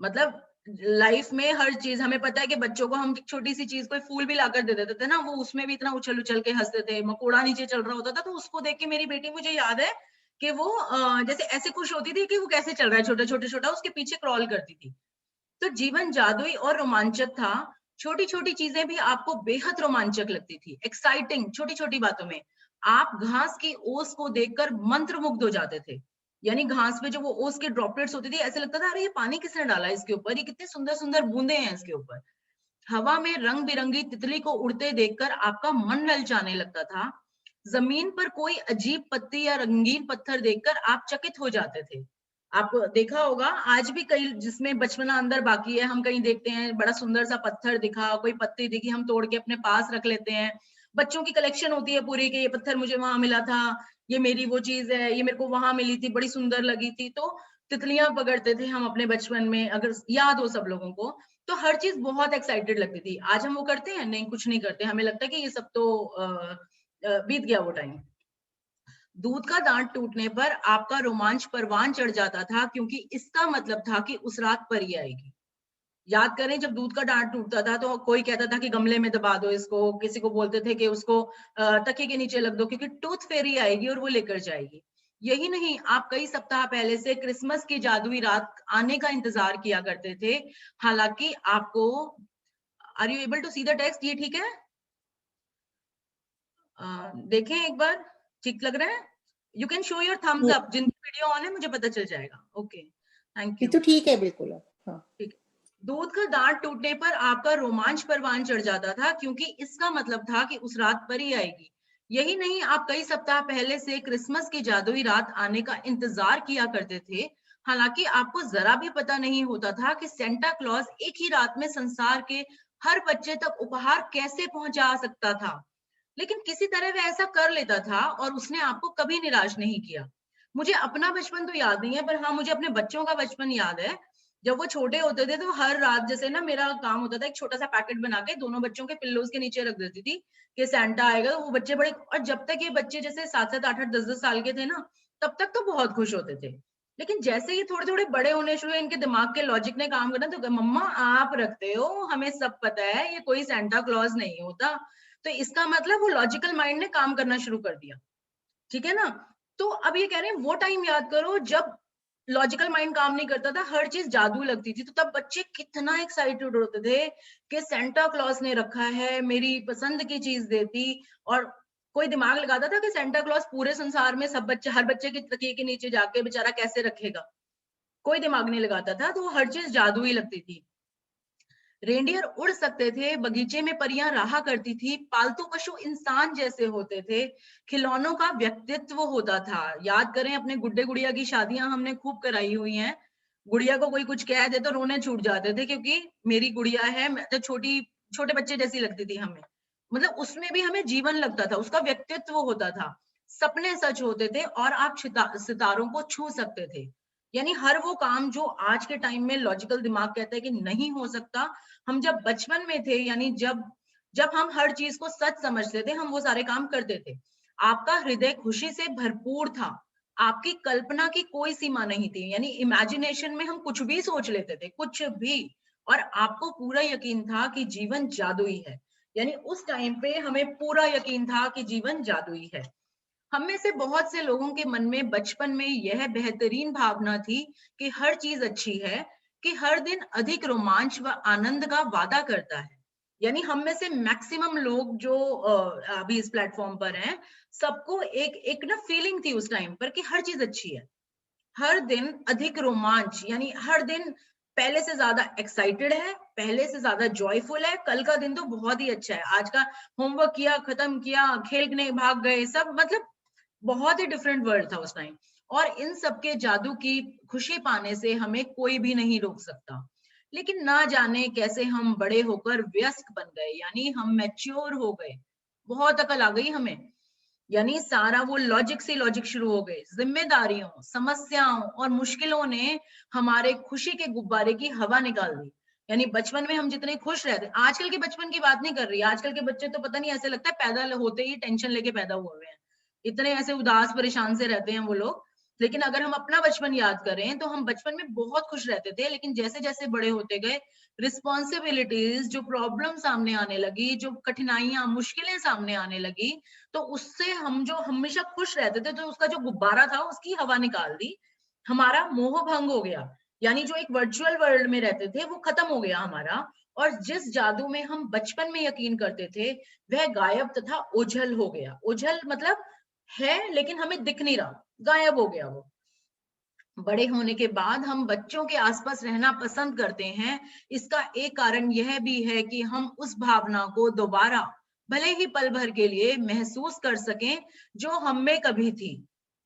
मतलब लाइफ में हर चीज़, हमें पता है कि बच्चों को हम छोटी-सी चीज़, कोई फूल भी लाकर दे देते थे ना, वो उसमें भी इतना उछल-उछल के हँसते थे, मकोड़ा नीचे चल रहा होता था, तो उसको देख के मेरी बेटी, मुझे याद है कि वो जैसे ऐसे खुश होती थी कि वो कैसे चल रहा है छोटा-छोटा, उसके पीछे क्रॉल करती थी। तो जीवन जादुई और रोमांचक था। छोटी-छोटी चीज़ें भी आपको बेहद रोमांचक लगती थी, एक्साइटिंग छोटी-छोटी बातों में। आप घास की ओस को देखकर मंत्रमुग्ध हो जाते थे। यानी घास पे जो वो ओस के ड्रॉपलेट्स होती थी, ऐसे लगता था, अरे ये पानी किसने डाला है इसके ऊपर? ये कितनी सुंदर-सुंदर बूंदें हैं इसके ऊपर। हवा में रंग-बिरंगी तितली को उड़ते देखकर आपका मन ललचाने लगता था। जमीन पर कोई अजीब पत्ती या रंगीन पत्थर देखकर आप चकित हो जाते थे। आपको देखा होगा आज भी कई जिसमें बचपना अंदर बाकी है, हम कहीं देखते हैं बड़ा सुंदर सा पत्थर दिखा, कोई पत्ती दिखी, हम तोड़ के अपने पास रख लेते हैं। बच्चों की कलेक्शन होती है पूरी कि ये पत्थर मुझे वहां मिला था, ये मेरी वो चीज है, ये मेरे को वहां मिली थी, बड़ी सुंदर लगी थी। तो तितलियां पकड़ते थे हम अपने बचपन में, अगर याद हो सब लोगों को। तो हर चीज बहुत एक्साइटेड लगती थी। आज हम वो करते हैं? नहीं, कुछ नहीं करते। हमें लगता है कि ये सब तो बीत गया वो टाइम। दूध का दांत टूटने पर आपका रोमांच परवान चढ़ जाता था, क्योंकि इसका मतलब था कि उस रात परी आएगी। याद करें, जब दूध का डांट टूटता था तो कोई कहता था कि गमले में दबा दो इसको, किसी को बोलते थे कि उसको तकिए के नीचे रख दो, क्योंकि टूथ फेरी आएगी और वो लेकर जाएगी। यही नहीं, आप कई सप्ताह पहले से क्रिसमस की जादुई रात आने का इंतजार किया करते थे। हालांकि आपको, are you able to see the text? ये ठीक है? देखें एक बार, ठीक लग रहा है? You can show your thumbs up, जिनकी वीडियो ऑन है मुझे पता चल जाएगा। ओके, थैंक ये यू। तो ठीक है बिल्कुल। हाँ, ठीक है। दूध का दांत टूटने पर आपका रोमांच परवान चढ़ जाता था, क्योंकि इसका मतलब था कि उस रात परी आएगी। यही नहीं, आप कई सप्ताह पहले से क्रिसमस की जादुई रात आने का इंतजार किया करते थे। हालांकि आपको जरा भी पता नहीं होता था कि सेंटा क्लॉज एक ही रात में संसार के हर बच्चे तक उपहार कैसे पहुंचा सकता था। लेकिन किसी तरह वह ऐसा कर लेता था और उसने आपको कभी निराश नहीं किया। मुझे अपना बचपन तो याद नहीं है, पर हाँ, मुझे अपने बच्चों का बचपन याद है। जब वो छोटे होते थे तो हर रात जैसे ना मेरा काम होता था, एक छोटा सा पैकेट बना के दोनों बच्चों के पिल्लोज के नीचे रख देती थी कि सैंटा आएगा। तो वो बच्चे बड़े, और जब तक ये बच्चे जैसे 7-7, 8-8, 10-10 साल के थे ना, तब तक तो बहुत खुश होते थे। लेकिन जैसे ये थोड़े थोड़े बड़े होने शुरू हुए, इनके दिमाग के लॉजिक ने काम करना, तो मम्मा आप रखते हो, हमें सब पता है, ये कोई सेंटा क्लॉज नहीं होता। तो इसका मतलब वो लॉजिकल माइंड ने काम करना शुरू कर दिया। ठीक है ना? तो अब ये कह रहे हैं वो टाइम याद करो जब लॉजिकल माइंड काम नहीं करता था, हर चीज जादू लगती थी। तो तब बच्चे कितना एक्साइटेड होते थे कि सेंटा क्लॉज ने रखा है, मेरी पसंद की चीज देती। और कोई दिमाग लगाता था कि सेंटा क्लॉज पूरे संसार में सब बच्चे, हर बच्चे की तकिए के नीचे जाके बेचारा कैसे रखेगा? कोई दिमाग नहीं लगाता था, तो वो हर चीज जादू ही लगती थी। रेंडियर उड़ सकते थे, बगीचे में परियां रहा करती थी, पालतू पशु इंसान जैसे होते थे, खिलौनों का व्यक्तित्व होता था। याद करें अपने गुड्डे गुड़िया की शादियां हमने खूब कराई हुई हैं। गुड़िया को कोई कुछ कह दे तो रोने छूट जाते थे, क्योंकि मेरी गुड़िया है, तो छोटी, छोटे बच्चे जैसी लगती थी हमें। मतलब उसमें भी हमें जीवन लगता था, उसका व्यक्तित्व होता था, सपने सच होते थे और आप सितारों को छू सकते थे। यानी हर वो काम जो आज के टाइम में लॉजिकल दिमाग कहता है कि नहीं हो सकता, हम जब बचपन में थे, यानी जब जब हम हर चीज को सच समझते थे, हम वो सारे काम करते थे। आपका हृदय खुशी से भरपूर था, आपकी कल्पना की कोई सीमा नहीं थी, यानी इमेजिनेशन में हम कुछ भी सोच लेते थे, कुछ भी। और आपको पूरा यकीन था कि जीवन जादुई है। यानी उस टाइम पे हमें पूरा यकीन था कि जीवन जादुई है। हम में से बहुत से लोगों के मन में बचपन में यह बेहतरीन भावना थी कि हर चीज अच्छी है, कि हर दिन अधिक रोमांच व आनंद का वादा करता है। यानी हम में से मैक्सिमम लोग जो अभी इस प्लेटफॉर्म पर हैं, सबको एक एक ना फीलिंग थी उस टाइम पर कि हर चीज अच्छी है। हर दिन अधिक रोमांच, यानी हर दिन पहले से ज्यादा एक्साइटेड है, पहले से ज्यादा जॉयफुल है। कल का दिन तो बहुत ही अच्छा है, आज का होमवर्क किया, खत्म किया, खेलने भाग गए सब, मतलब बहुत ही डिफरेंट वर्ल्ड था उस टाइम। और इन सबके जादू की खुशी पाने से हमें कोई भी नहीं रोक सकता। लेकिन ना जाने कैसे हम बड़े होकर वयस्क बन गए, यानी हम मैच्योर हो गए, बहुत अकल आ गई हमें। यानी सारा वो लॉजिक से लॉजिक शुरू हो गए, जिम्मेदारियों, समस्याओं और मुश्किलों ने हमारे खुशी के गुब्बारे की हवा निकाल दी। यानी बचपन में हम जितने खुश रहते, आजकल के बचपन की बात नहीं कर रही, आजकल के बच्चे तो पता नहीं, ऐसे लगता है पैदा होते ही टेंशन लेके पैदा हुए हैं, इतने ऐसे उदास परेशान से रहते हैं वो लोग। लेकिन अगर हम अपना बचपन याद करें तो हम बचपन में बहुत खुश रहते थे, लेकिन जैसे जैसे बड़े होते गए, रिस्पॉन्सिबिलिटीज, जो प्रॉब्लम सामने आने लगी, जो कठिनाइयां, मुश्किलें सामने आने लगी, तो उससे हम जो हमेशा खुश रहते थे, तो उसका जो गुब्बारा था उसकी हवा निकाल दी। हमारा मोह भंग हो गया, यानी जो एक वर्चुअल वर्ल्ड में रहते थे वो खत्म हो गया हमारा। और जिस जादू में हम बचपन में यकीन करते थे, वह गायब तथा ओझल हो गया। ओझल मतलब है लेकिन हमें दिख नहीं रहा, गायब हो गया वो। बड़े होने के बाद हम बच्चों के आसपास रहना पसंद करते हैं। इसका एक कारण यह भी है कि हम उस भावना को दोबारा, भले ही पल भर के लिए, महसूस कर सकें जो हम में कभी थी।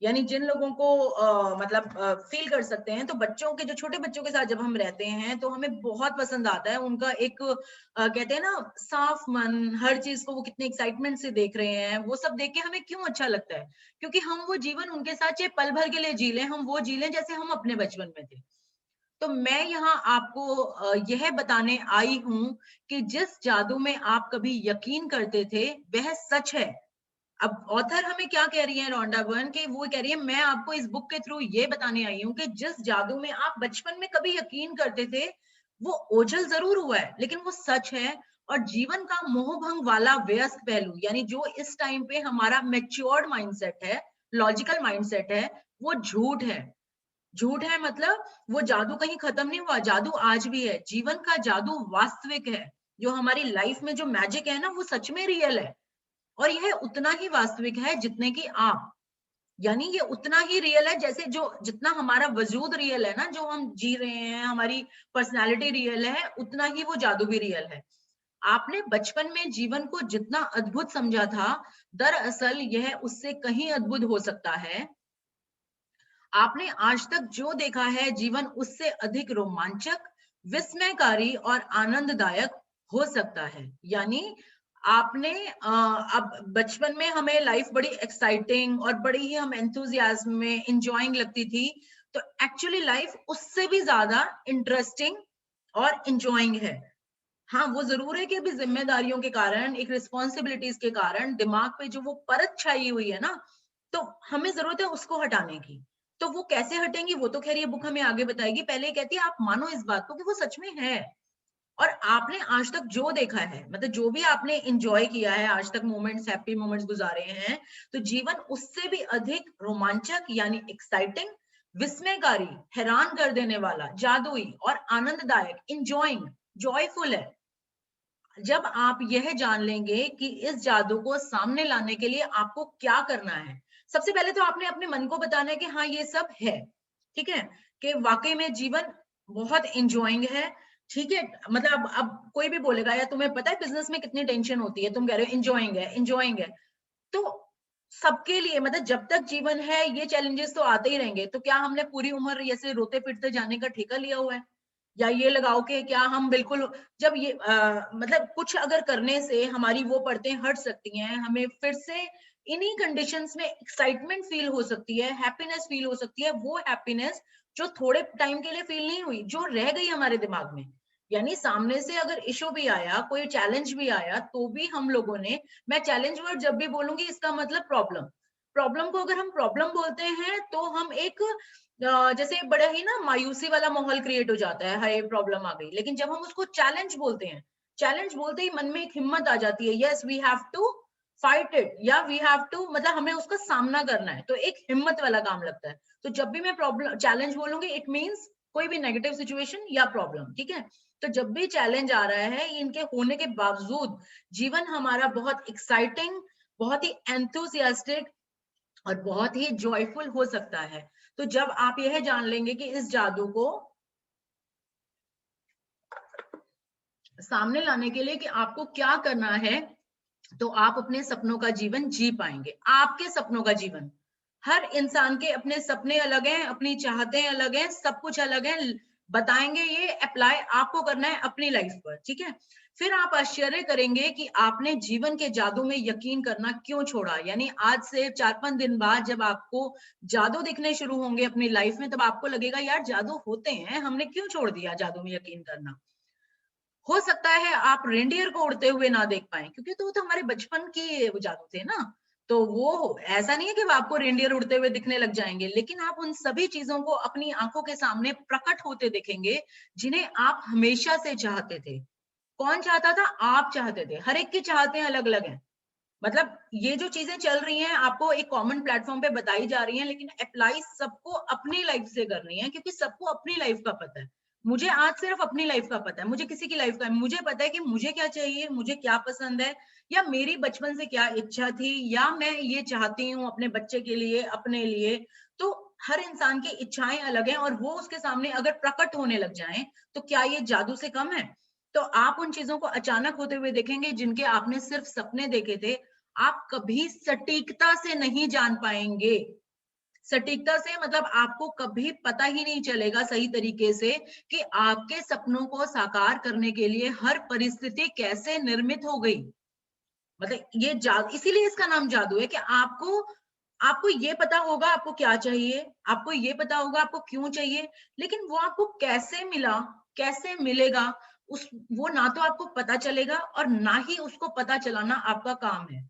यानी जिन लोगों को मतलब फील कर सकते हैं, तो बच्चों के, जो छोटे बच्चों के साथ जब हम रहते हैं तो हमें बहुत पसंद आता है उनका एक कहते हैं ना साफ मन, हर चीज को वो कितने एक्साइटमेंट से देख रहे हैं, वो सब देख के हमें क्यों अच्छा लगता है? क्योंकि हम वो जीवन उनके साथ चाहे पल भर के लिए जी लें, हम वो जी लें जैसे हम अपने बचपन में थे। तो मैं यहाँ आपको यह बताने आई हूँ कि जिस जादू में आप कभी यकीन करते थे वह सच है। अब ऑथर हमें क्या कह रही है, रोंडा बर्न, कि वो कह रही है मैं आपको इस बुक के थ्रू ये बताने आई हूँ कि जिस जादू में आप बचपन में कभी यकीन करते थे, वो ओझल जरूर हुआ है लेकिन वो सच है। और जीवन का मोहभंग वाला वयस्क पहलू, यानी जो इस टाइम पे हमारा मैच्योर्ड माइंडसेट है, लॉजिकल माइंडसेट है, वो झूठ है। झूठ है मतलब वो जादू कहीं खत्म नहीं हुआ, जादू आज भी है। जीवन का जादू वास्तविक है। जो हमारी लाइफ में जो मैजिक है ना, वो सच में रियल है, और यह उतना ही वास्तविक है जितने कि आप, यानी ये उतना ही रियल है जैसे जो जितना हमारा वजूद रियल है ना, जो हम जी रहे हैं, हमारी पर्सनालिटी रियल है, उतना ही वो जादू भी रियल है। आपने बचपन में जीवन को जितना अद्भुत समझा था, दरअसल यह उससे कहीं अद्भुत हो सकता है। आपने आज तक जो देखा है, जीवन उससे अधिक रोमांचक, विस्मयकारी और आनंददायक हो सकता है। यानी आपने अब बचपन में हमें लाइफ बड़ी एक्साइटिंग और बड़ी ही हम एंथुजियाज्म में इंजॉयिंग लगती थी, तो एक्चुअली लाइफ उससे भी ज्यादा इंटरेस्टिंग और इंजॉयिंग है। हाँ, वो ज़रूर है कि अभी ज़िम्मेदारियों के कारण, एक रिस्पॉन्सिबिलिटीज़ के कारण दिमाग पे जो वो परत छाई हुई है ना, तो हमें ज़रूरत है उसको हटाने की। तो वो कैसे हटेंगी, वो तो ख़ैर ये बुक हमें आगे बताएगी। पहले ये कहती है आप मानो इस बात को कि वो सच में है, और आपने आज तक जो देखा है, मतलब जो भी आपने एन्जॉय किया है आज तक, मोमेंट्स, हैप्पी मोमेंट्स गुज़ारे हैं, तो जीवन उससे भी अधिक रोमांचक यानी एक्साइटिंग, विस्मयकारी, हैरान कर देने वाला, जादुई और आनंददायक, एन्जॉयिंग, जॉयफुल है। जब आप यह जान लेंगे कि इस जादू को सामने लाने के लिए आपको क्या करना है, सबसे पहले तो आपने अपने मन को बताना है कि हाँ ये सब है, ठीक है, कि वाकई में जीवन बहुत इंजॉइंग है, ठीक है। मतलब अब कोई भी बोलेगा यार तुम्हें पता है बिजनेस में कितनी टेंशन होती है, तुम कह रहे हो इंजॉइंग है, इंजॉइंग है। तो सबके लिए, मतलब जब तक जीवन है ये चैलेंजेस तो आते ही रहेंगे। तो क्या हमने पूरी उम्र ऐसे रोते पिटते जाने का ठेका लिया हुआ है? या ये लगाओ कि क्या हम बिल्कुल, जब ये मतलब कुछ अगर करने से हमारी वो पड़तें हट सकती हैं, हमें फिर से इन्हीं कंडीशंस में एक्साइटमेंट फील हो सकती है, हैप्पीनेस फील हो सकती है, वो हैप्पीनेस जो थोड़े टाइम के लिए फील नहीं हुई, जो रह गई हमारे दिमाग में। यानी सामने से अगर इशू भी आया, कोई चैलेंज भी आया, तो भी हम लोगों ने, मैं चैलेंज वर्ड जब भी बोलूंगी इसका मतलब प्रॉब्लम, प्रॉब्लम को अगर हम प्रॉब्लम बोलते हैं तो हम एक जैसे बड़ा ही ना मायूसी वाला माहौल क्रिएट हो जाता है, हाय प्रॉब्लम आ गई। लेकिन जब हम उसको चैलेंज बोलते हैं, चैलेंज बोलते ही मन में एक हिम्मत आ जाती है, yes we have to fight it, या वी हैव टू, मतलब हमें उसका सामना करना है, तो एक हिम्मत वाला काम लगता है। तो जब भी मैं प्रॉब्लम चैलेंज बोलूंगी, इट मींस कोई भी नेगेटिव सिचुएशन या प्रॉब्लम, ठीक है। तो जब भी चैलेंज आ रहा है, इनके होने के बावजूद जीवन हमारा बहुत एक्साइटिंग, बहुत ही एंथुसियास्टिक और बहुत ही जॉयफुल हो सकता है। तो जब आप यह जान लेंगे कि इस जादू को सामने लाने के लिए कि आपको क्या करना है, तो आप अपने सपनों का जीवन जी पाएंगे। आपके सपनों का जीवन, हर इंसान के अपने सपने अलग हैं, अपनी चाहतें अलग हैं, सब कुछ अलग है। बताएंगे ये, अप्लाई आपको करना है अपनी लाइफ पर, ठीक है। फिर आप आश्चर्य करेंगे कि आपने जीवन के जादू में यकीन करना क्यों छोड़ा। यानी आज से 4-5 दिन बाद जब आपको जादू दिखने शुरू होंगे अपनी लाइफ में, तब आपको लगेगा यार जादू होते हैं, हमने क्यों छोड़ दिया जादू में यकीन करना। हो सकता है आप रेंडियर को उड़ते हुए ना देख पाए, क्योंकि तो वो तो हमारे बचपन की वो जादू थे ना। तो वो ऐसा नहीं है कि वो आपको रेंडियर उड़ते हुए दिखने लग जाएंगे, लेकिन आप उन सभी चीजों को अपनी आंखों के सामने प्रकट होते देखेंगे जिन्हें आप हमेशा से चाहते थे। कौन चाहता था? आप चाहते थे। हर एक की चाहते अलग अलग हैं। मतलब ये जो चीजें चल रही हैं आपको एक कॉमन प्लेटफॉर्म पे बताई जा रही हैं, लेकिन अप्लाई सबको अपनी लाइफ से करनी है, क्योंकि सबको अपनी लाइफ का पता है। मुझे आज सिर्फ अपनी लाइफ का पता है, मुझे किसी की लाइफ का, मुझे पता है कि मुझे क्या चाहिए, मुझे क्या पसंद है, या मेरी बचपन से क्या इच्छा थी, या मैं ये चाहती हूँ अपने बच्चे के लिए, अपने लिए। तो हर इंसान की इच्छाएं अलग हैं, और वो उसके सामने अगर प्रकट होने लग जाएं, तो क्या ये जादू से कम है? तो आप उन चीजों को अचानक होते हुए देखेंगे जिनके आपने सिर्फ सपने देखे थे। आप कभी सटीकता से नहीं जान पाएंगे। सटीकता से मतलब आपको कभी पता ही नहीं चलेगा सही तरीके से कि आपके सपनों को साकार करने के लिए हर परिस्थिति कैसे निर्मित हो गई। मतलब ये जादू, इसीलिए इसका नाम जादू है कि आपको आपको ये पता होगा आपको क्या चाहिए, आपको ये पता होगा आपको क्यों चाहिए, लेकिन वो आपको कैसे मिला, कैसे मिलेगा, उस वो ना तो आपको पता चलेगा और ना ही उसको पता चलाना आपका काम है।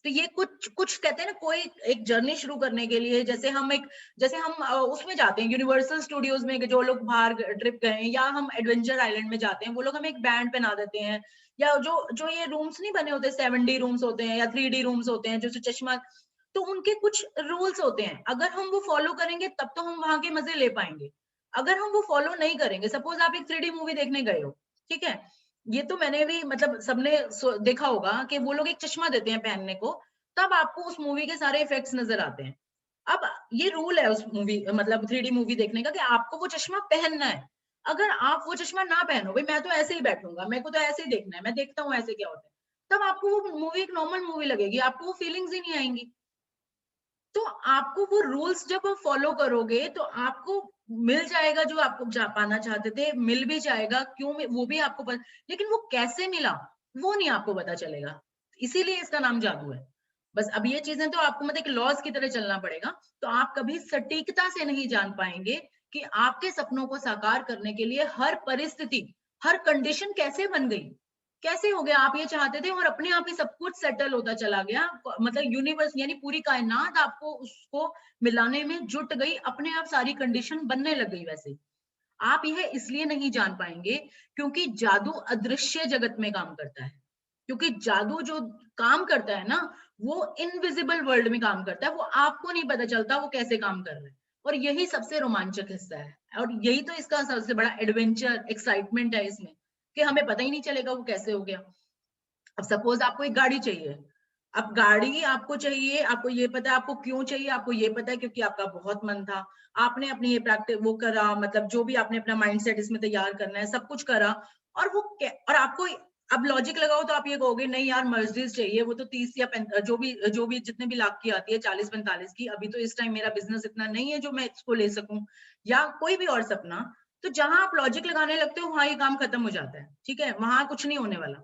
तो ये कुछ कुछ कहते हैं ना, कोई एक जर्नी शुरू करने के लिए, जैसे हम उसमें जाते हैं यूनिवर्सल स्टूडियोज में, जो लोग बाहर ट्रिप गए हैं, या हम एडवेंचर आइलैंड में जाते हैं, वो लोग हमें एक बैंड पहना देते हैं, या जो जो ये रूम्स नहीं बने होते, 7D रूम्स होते हैं या 3D रूम्स होते हैं, जो चश्मा, तो उनके कुछ रूल्स होते हैं, अगर हम वो फॉलो करेंगे तब तो हम वहां के मजे ले पाएंगे। अगर हम वो फॉलो नहीं करेंगे, सपोज आप एक 3D मूवी देखने गए हो, ठीक है, ये तो मैंने भी मतलब सबने देखा होगा कि वो लोग एक चश्मा देते हैं पहनने को, तब आपको उस मूवी के सारे इफेक्ट्स नजर आते हैं। अब ये रूल है उस मूवी मतलब 3D मूवी देखने का कि आपको वो चश्मा पहनना है। अगर आप वो चश्मा ना पहनो, भाई मैं तो ऐसे ही बैठूंगा, मेरे को तो ऐसे ही देखना है, मैं देखता हूँ ऐसे क्या होता है, तब आपको वो मूवी एक नॉर्मल मूवी लगेगी, आपको वो फीलिंग्स ही नहीं आएंगी। तो आपको वो रूल्स जब आप फॉलो करोगे तो आपको मिल जाएगा जो आपको पाना चाहते थे, मिल भी जाएगा, क्यों वो भी आपको पता, लेकिन वो कैसे मिला वो नहीं आपको पता चलेगा। इसीलिए इसका नाम जादू है। बस अब ये चीजें तो आपको मतलब एक लॉज की तरह चलना पड़ेगा। तो आप कभी सटीकता से नहीं जान पाएंगे कि आपके सपनों को साकार करने के लिए हर परिस्थिति, हर कंडीशन कैसे बन गई, कैसे हो गया। आप ये चाहते थे और अपने आप ही सब कुछ सेटल होता चला गया, मतलब यूनिवर्स यानी पूरी कायनात आपको उसको मिलाने में जुट गई, अपने आप सारी कंडीशन बनने लग गई। वैसे आप यह इसलिए नहीं जान पाएंगे क्योंकि जादू अदृश्य जगत में काम करता है। क्योंकि जादू जो काम करता है ना, वो इनविजिबल वर्ल्ड में काम करता है, वो आपको नहीं पता चलता वो कैसे काम कर रहा है। और यही सबसे रोमांचक हिस्सा है, और यही तो इसका सबसे बड़ा एडवेंचर एक्साइटमेंट है इसमें, कि हमें पता ही नहीं चलेगा वो कैसे हो गया। अब सपोज आपको एक गाड़ी चाहिए, अब गाड़ी आपको चाहिए, आपको ये पता है आपको क्यों चाहिए, आपको ये पता है क्योंकि आपका बहुत मन था, आपने अपनी ये प्रैक्टिस वो करा, मतलब जो भी आपने अपना माइंडसेट इसमें तैयार करना है सब कुछ करा, और वो और आपको अब लॉजिक लगाओ तो आप ये कहोगे नहीं यार मर्सिडीज चाहिए, वो तो 30 या जो भी जितने भी लाख की आती है, 40-45 की, अभी तो इस टाइम मेरा बिजनेस इतना नहीं है जो मैं इसको ले सकूं, या कोई भी और सपना। तो जहां आप लॉजिक लगाने लगते हो वहां ये काम खत्म हो जाता है, ठीक है, वहां कुछ नहीं होने वाला।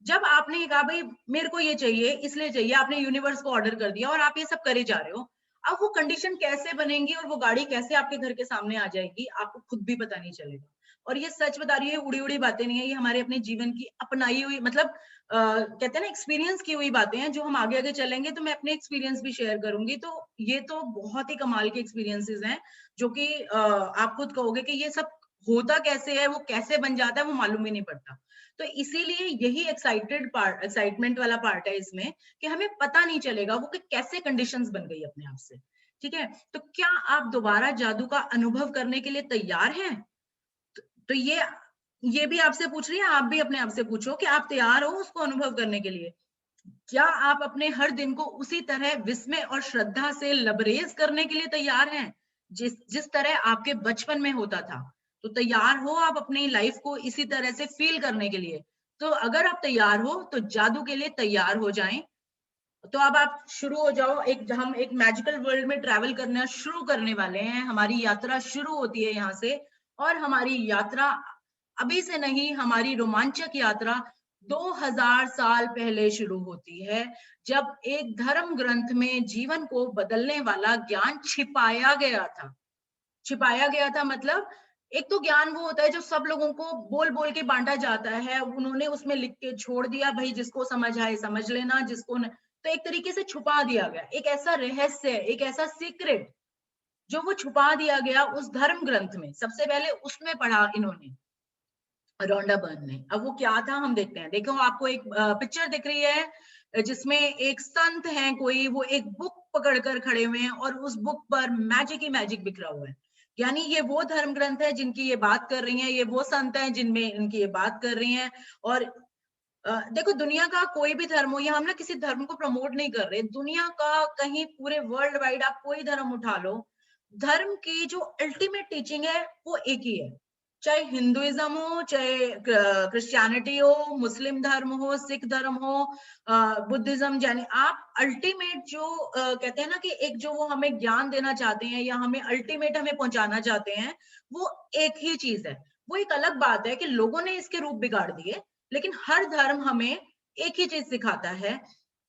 जब आपने ये कहा भाई मेरे को ये चाहिए इसलिए चाहिए, आपने यूनिवर्स को ऑर्डर कर दिया और आप ये सब करे जा रहे हो, अब वो कंडीशन कैसे बनेंगी और वो गाड़ी कैसे आपके घर के सामने आ जाएगी आपको खुद भी पता नहीं चलेगा। और ये सच बता रही है, उड़ी उड़ी बातें नहीं है, ये हमारे अपने जीवन की अपनाई हुई मतलब कहते हैं ना एक्सपीरियंस की हुई बातें हैं, जो हम आगे आगे चलेंगे तो मैं अपने एक्सपीरियंस भी शेयर करूंगी। तो ये तो बहुत ही कमाल के एक्सपीरियंसेस हैं जो कि आप खुद कहोगे कि ये सब होता कैसे है, वो कैसे बन जाता है वो मालूम ही नहीं पड़ता। तो इसीलिए यही एक्साइटमेंट वाला पार्ट है इसमें, कि हमें पता नहीं चलेगा वो कि कैसे कंडीशंस बन गई अपने आप से। ठीक है, तो क्या आप दोबारा जादू का अनुभव करने के लिए तैयार हैं? तो ये भी आपसे पूछ रही है, आप भी अपने आप से पूछो कि आप तैयार हो उसको अनुभव करने के लिए। क्या आप अपने हर दिन को उसी तरह विस्मय और श्रद्धा से लबरेज करने के लिए तैयार हैं जिस जिस तरह आपके बचपन में होता था? तो तैयार हो आप अपनी लाइफ को इसी तरह से फील करने के लिए? तो अगर आप तैयार हो तो जादू के लिए तैयार हो जाएं। तो अब आप शुरू हो जाओ, हम एक मैजिकल वर्ल्ड में ट्रैवल करना शुरू करने वाले हैं, हमारी यात्रा शुरू होती है यहाँ से। और हमारी यात्रा अभी से नहीं, हमारी रोमांचक यात्रा 2000 साल पहले शुरू होती है, जब एक धर्म ग्रंथ में जीवन को बदलने वाला ज्ञान छिपाया गया था। छिपाया गया था मतलब, एक तो ज्ञान वो होता है जो सब लोगों को बोल बोल के बांटा जाता है, उन्होंने उसमें लिख के छोड़ दिया, भाई जिसको समझ आए समझ लेना, जिसको न... तो एक तरीके से छुपा दिया गया, एक ऐसा रहस्य, एक ऐसा सीक्रेट जो वो छुपा दिया गया उस धर्म ग्रंथ में, सबसे पहले उसमें पढ़ा इन्होंने, रोंडा बर्न ने। अब वो क्या था हम देखते हैं। देखो आपको एक पिक्चर दिख रही है जिसमें एक संत है कोई, वो एक बुक पकड़कर खड़े हुए हैं और उस बुक पर मैजिक ही मैजिक बिखरा हुआ है। यानी ये वो धर्म ग्रंथ है जिनकी ये बात कर रही हैं, ये वो संत हैं जिनमें इनकी ये बात कर रही हैं। और देखो दुनिया का कोई भी धर्म हो, या हम ना किसी धर्म को प्रमोट नहीं कर रहे, दुनिया का कहीं पूरे वर्ल्ड वाइड आप कोई धर्म उठा लो, धर्म की जो अल्टीमेट टीचिंग है वो एक ही है। चाहे हिंदुइज्म हो, चाहे क्रिश्चियनिटी हो, मुस्लिम धर्म हो, सिख धर्म हो, बुद्धिज्म, यानी आप अल्टीमेट जो कहते हैं ना कि एक जो वो हमें ज्ञान देना चाहते हैं या हमें अल्टीमेट हमें पहुंचाना चाहते हैं, वो एक ही चीज है। वो एक अलग बात है कि लोगों ने इसके रूप बिगाड़ दिए, लेकिन हर धर्म हमें एक ही चीज सिखाता है।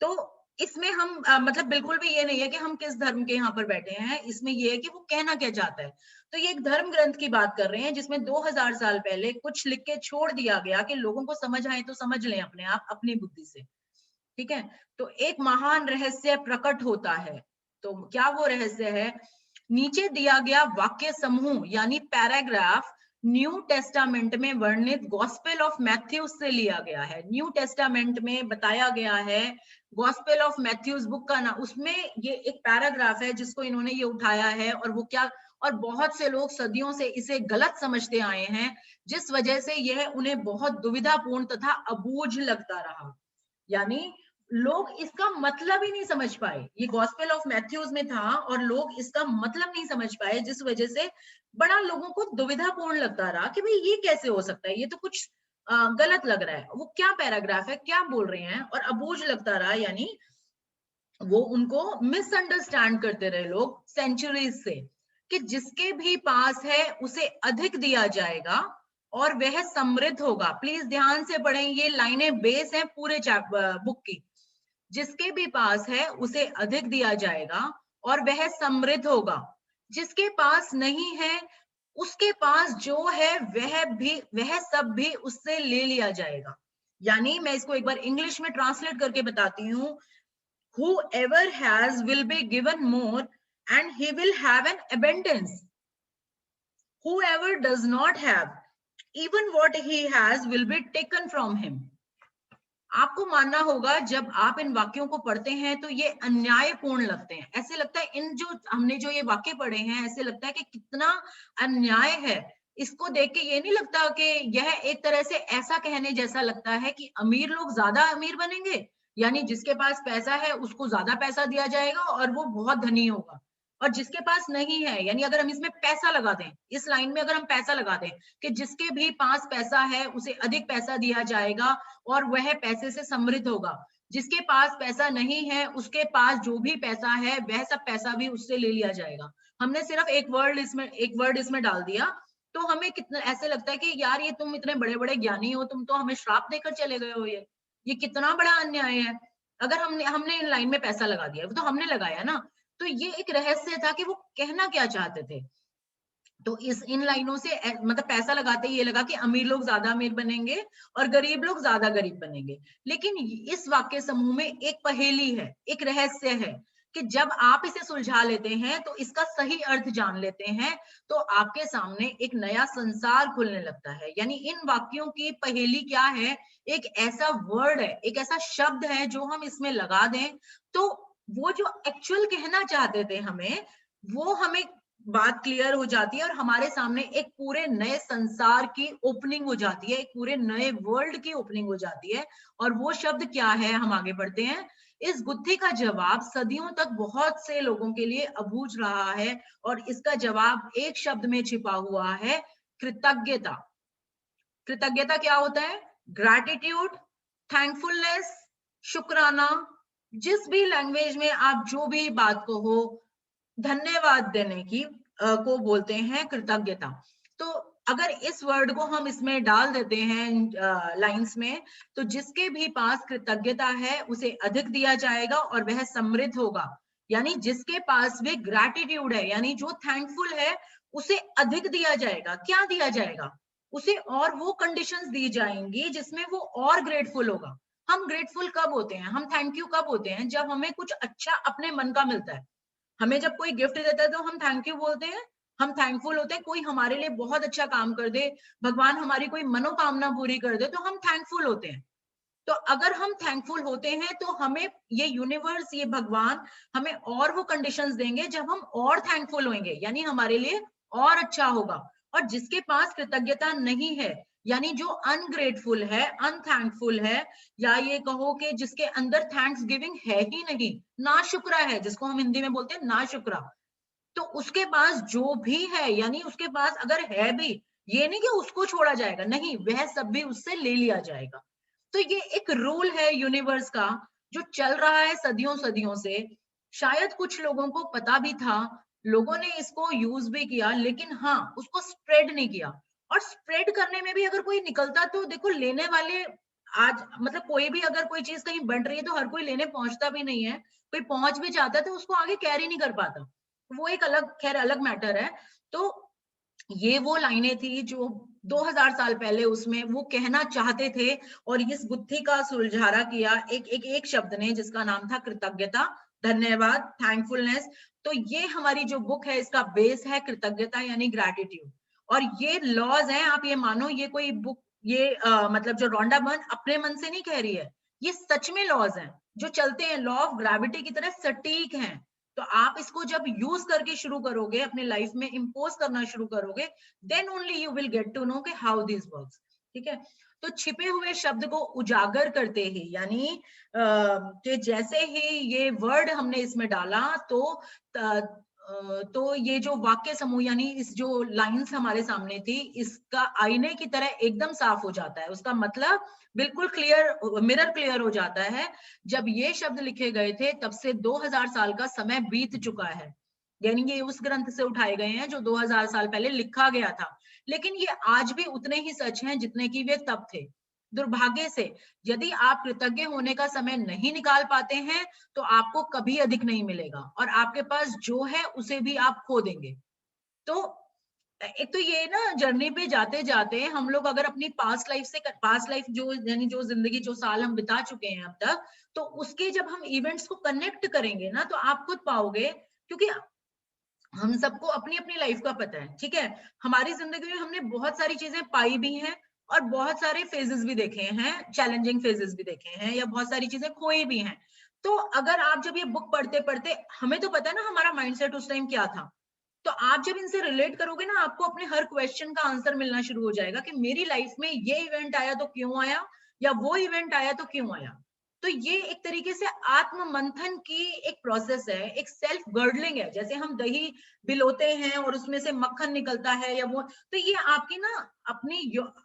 तो इसमें हम मतलब बिल्कुल भी ये नहीं है कि हम किस धर्म के यहाँ पर बैठे हैं, इसमें ये है कि वो कहना क्या चाहता है। तो ये एक धर्म ग्रंथ की बात कर रहे हैं जिसमें 2000 साल पहले कुछ लिख के छोड़ दिया गया कि लोगों को समझ आए तो समझ लें अपने आप अपनी बुद्धि से। ठीक है, तो एक महान रहस्य प्रकट होता है। तो क्या वो रहस्य है? नीचे दिया गया वाक्य समूह यानी पैराग्राफ न्यू टेस्टामेंट में वर्णित गॉस्पेल ऑफ मैथ्यूज से लिया गया है। न्यू टेस्टामेंट में बताया गया है, गॉस्पेल ऑफ मैथ्यूज बुक का नाम, उसमें ये एक पैराग्राफ है जिसको इन्होंने ये उठाया है, और वो क्या, और बहुत से लोग सदियों से इसे गलत समझते आए हैं, जिस वजह से यह उन्हें बहुत दुविधापूर्ण तथा अबूझ लगता रहा। यानी लोग इसका मतलब ही नहीं समझ पाए। ये गॉस्पेल ऑफ मैथ्यूज में था और लोग इसका मतलब नहीं समझ पाए, जिस वजह से बड़ा लोगों को दुविधापूर्ण लगता रहा कि भाई ये कैसे हो सकता है, ये तो कुछ गलत लग रहा है, वो क्या पैराग्राफ है, क्या बोल रहे हैं, और अबूझ लगता रहा। यानी वो उनको मिसअंडरस्टैंड करते रहे लोग सेंचुरीज से, कि जिसके भी पास है उसे अधिक दिया जाएगा और वह समृद्ध होगा। प्लीज ध्यान से पढ़ें, ये लाइनें बेस हैं पूरे बुक की। जिसके भी पास है उसे अधिक दिया जाएगा और वह समृद्ध होगा, जिसके पास नहीं है उसके पास जो है वह सब भी उससे ले लिया जाएगा। यानी मैं इसको एक बार इंग्लिश में ट्रांसलेट करके बताती हूँ। Whoever has will be given more and he will have an abundance. Whoever does not have, even what he has will be taken from him. आपको मानना होगा, जब आप इन वाक्यों को पढ़ते हैं तो ये अन्यायपूर्ण लगते हैं। ऐसे लगता है इन जो हमने जो ये वाक्य पढ़े हैं, ऐसे लगता है कि कितना अन्याय है। इसको देख के ये नहीं लगता कि यह एक तरह से ऐसा कहने जैसा लगता है कि अमीर लोग ज्यादा अमीर बनेंगे, यानी जिसके पास पैसा है उसको ज्यादा पैसा दिया जाएगा और वो बहुत धनी होगा, और जिसके पास नहीं है, यानी अगर हम इसमें पैसा लगा दें, इस लाइन में अगर हम पैसा लगा दें कि जिसके भी पास पैसा है उसे अधिक पैसा दिया जाएगा और वह पैसे से समृद्ध होगा, जिसके पास पैसा नहीं है उसके पास जो भी पैसा है वह सब पैसा भी उससे ले लिया जाएगा। हमने सिर्फ एक वर्ड इसमें डाल दिया तो हमें कितना ऐसे लगता है कि यार ये तुम इतने बड़े बड़े ज्ञानी हो, तुम तो हमें श्राप देकर चले गए हो, ये कितना बड़ा अन्याय है। अगर हमने इन लाइन में पैसा लगा दिया, वो तो हमने लगाया ना, तो ये एक रहस्य था कि वो कहना क्या चाहते थे। तो इन लाइनों से मतलब पैसा लगाते ही ये लगा कि अमीर लोग ज्यादा अमीर बनेंगे और गरीब लोग ज्यादा गरीब बनेंगे। लेकिन इस वाक्य समूह में एक पहेली है, एक रहस्य है कि जब आप इसे सुलझा लेते हैं तो इसका सही अर्थ जान लेते हैं, तो आपके सामने एक नया संसार खुलने लगता है। यानी इन वाक्यों की पहेली क्या है, एक ऐसा वर्ड है, एक ऐसा शब्द है जो हम इसमें लगा दें तो वो जो एक्चुअल कहना चाहते थे हमें, वो हमें बात क्लियर हो जाती है और हमारे सामने एक पूरे नए संसार की ओपनिंग हो जाती है, एक पूरे नए वर्ल्ड की ओपनिंग हो जाती है। और वो शब्द क्या है, हम आगे बढ़ते हैं। इस गुत्थी का जवाब सदियों तक बहुत से लोगों के लिए अबूझ रहा है और इसका जवाब एक शब्द में छिपा हुआ है, कृतज्ञता। कृतज्ञता क्या होता है? ग्रैटिट्यूड, थैंकफुलनेस, शुक्राना। जिस भी लैंग्वेज में आप जो भी बात को हो, धन्यवाद देने की को बोलते हैं कृतज्ञता। तो अगर इस वर्ड को हम इसमें डाल देते हैं लाइंस में, तो जिसके भी पास कृतज्ञता है उसे अधिक दिया जाएगा और वह समृद्ध होगा। यानी जिसके पास भी ग्रैटिट्यूड है, यानी जो थैंकफुल है, उसे अधिक दिया जाएगा। क्या दिया जाएगा? उसे और वो कंडीशंस दी जाएंगी जिसमें वो और ग्रेटफुल होगा। हम ग्रेटफुल कब होते हैं, हम थैंक यू कब होते हैं? जब हमें कुछ अच्छा अपने मन का मिलता है। हमें जब कोई गिफ्ट देता है तो हम थैंक यू बोलते हैं, हम थैंकफुल होते हैं। कोई हमारे लिए बहुत अच्छा काम कर दे, भगवान हमारी कोई मनोकामना पूरी कर दे, तो हम थैंकफुल होते हैं। तो अगर हम थैंकफुल होते हैं तो हमें ये यूनिवर्स, ये भगवान हमें और वो कंडीशंस देंगे जब हम और थैंकफुल होंगे, यानी हमारे लिए और अच्छा होगा। और जिसके पास कृतज्ञता नहीं है, यानी जो अनग्रेटफुल है, अनथैंकफुल है, या ये कहो कि जिसके अंदर थैंक्स गिविंग है ही नहीं, ना शुक्रा है, जिसको हम हिंदी में बोलते हैं ना शुक्रा, तो उसके पास जो भी है, यानी उसके पास अगर है भी, ये नहीं कि उसको छोड़ा जाएगा, नहीं, वह सब भी उससे ले लिया जाएगा। तो ये एक रूल है यूनिवर्स का जो चल रहा है सदियों सदियों से। शायद कुछ लोगों को पता भी था, लोगों ने इसको यूज भी किया, लेकिन हाँ, उसको स्प्रेड नहीं किया। और स्प्रेड करने में भी अगर कोई निकलता तो देखो, लेने वाले आज मतलब कोई भी अगर कोई चीज कहीं बन रही है तो हर कोई लेने पहुंचता भी नहीं है। कोई पहुंच भी जाता है तो उसको आगे कैरी नहीं कर पाता, वो एक अलग, खैर अलग मैटर है। तो ये वो लाइनें थी जो 2000 साल पहले उसमें वो कहना चाहते थे, और इस गुत्थी का सुलझारा किया एक शब्द ने जिसका नाम था कृतज्ञता, धन्यवाद, थैंकफुलनेस। तो ये हमारी जो बुक है इसका बेस है कृतज्ञता यानी ग्रैटिट्यूड। और ये लॉज हैं, आप ये मानो ये कोई बुक, ये मतलब जो रोंडा बर्न अपने मन से नहीं कह रही है, ये सच में लॉज हैं जो चलते हैं, लॉ ऑफ ग्रेविटी की तरह सटीक हैं। तो आप इसको जब यूज करके शुरू करोगे, अपने लाइफ में इम्पोज करना शुरू करोगे, then only you will get to know कि हाउ दिस वर्क्स। ठीक है, तो छिपे हुए शब्द को उजागर करते ही, यानी कि जैसे ही ये वर्ड हमने इसमें डाला तो ये जो वाक्य समूह यानी इस जो लाइंस हमारे सामने थी, इसका आईने की तरह एकदम साफ हो जाता है, उसका मतलब बिल्कुल क्लियर, मिरर क्लियर हो जाता है। जब ये शब्द लिखे गए थे तब से 2000 साल का समय बीत चुका है, यानी ये उस ग्रंथ से उठाए गए हैं जो 2000 साल पहले लिखा गया था, लेकिन ये आज भी उतने ही सच हैं जितने कि वे तब थे। दुर्भाग्य से यदि आप कृतज्ञ होने का समय नहीं निकाल पाते हैं तो आपको कभी अधिक नहीं मिलेगा, और आपके पास जो है उसे भी आप खो देंगे। तो एक तो ये ना, जर्नी पे जाते जाते हम लोग अगर अपनी पास्ट लाइफ जो यानी जो जिंदगी जो साल हम बिता चुके हैं अब तक, तो उसके जब हम इवेंट्स को कनेक्ट करेंगे ना, तो आप खुद पाओगे, क्योंकि हम सबको अपनी अपनी लाइफ का पता है। ठीक है, हमारी जिंदगी में हमने बहुत सारी चीजें पाई भी हैं और बहुत सारे फेजेस भी देखे हैं, चैलेंजिंग फेजेस भी देखे हैं, या बहुत सारी चीजें खोई भी हैं। तो अगर आप जब ये बुक पढ़ते पढ़ते, हमें तो पता है ना हमारा माइंडसेट उस टाइम क्या था, तो आप जब इनसे रिलेट करोगे ना, आपको अपने हर क्वेश्चन का आंसर मिलना शुरू हो जाएगा कि मेरी लाइफ में ये इवेंट आया तो क्यों आया, या वो इवेंट आया तो क्यों आया। तो ये एक तरीके से आत्म मंथन की एक प्रोसेस है, एक सेल्फ गर्डलिंग है। जैसे हम दही बिलोते हैं और उसमें से मक्खन निकलता है या वो, तो ये आपकी ना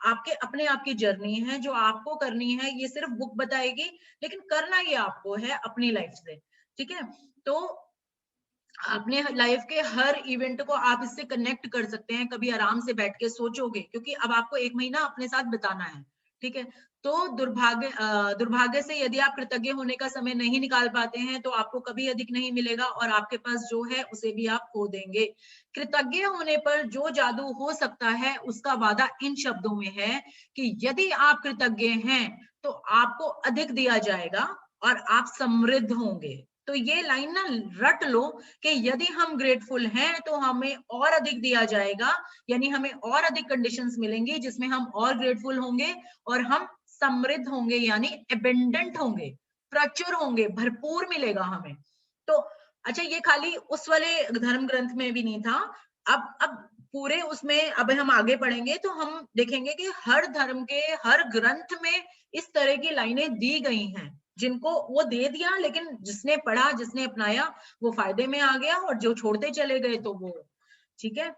आपके अपने आप की जर्नी है जो आपको करनी है। ये सिर्फ बुक बताएगी, लेकिन करना ये आपको है अपनी लाइफ से। ठीक है, तो अपने लाइफ के हर इवेंट को आप इससे कनेक्ट कर सकते हैं, कभी आराम से बैठ के सोचोगे, क्योंकि अब आपको 1 महीना अपने साथ बिताना है। ठीक है, तो दुर्भाग्य से यदि आप कृतज्ञ होने का समय नहीं निकाल पाते हैं तो आपको कभी अधिक नहीं मिलेगा, और आपके पास जो है उसे भी आप खो देंगे। कृतज्ञ होने पर जो जादू हो सकता है उसका वादा इन शब्दों में है कि यदि आप कृतज्ञ हैं तो आपको अधिक दिया जाएगा और आप समृद्ध होंगे। तो ये लाइन ना रट लो कि यदि हम ग्रेटफुल हैं तो हमें और अधिक दिया जाएगा, यानी हमें और अधिक कंडीशंस मिलेंगी जिसमें हम और ग्रेटफुल होंगे, और हम समृद्ध होंगे, यानी एबेंडेंट होंगे, प्रचुर होंगे, भरपूर मिलेगा हमें। तो अच्छा, ये खाली उस वाले धर्म ग्रंथ में भी नहीं था। अब पूरे उसमें अब हम आगे पढ़ेंगे तो हम देखेंगे कि हर धर्म के हर ग्रंथ में इस तरह की लाइनें दी गई हैं, जिनको वो दे दिया, लेकिन जिसने पढ़ा, जिसने अपनाया, वो फायदे में आ गया, और जो छोड़ते चले गए तो वो, ठीक है।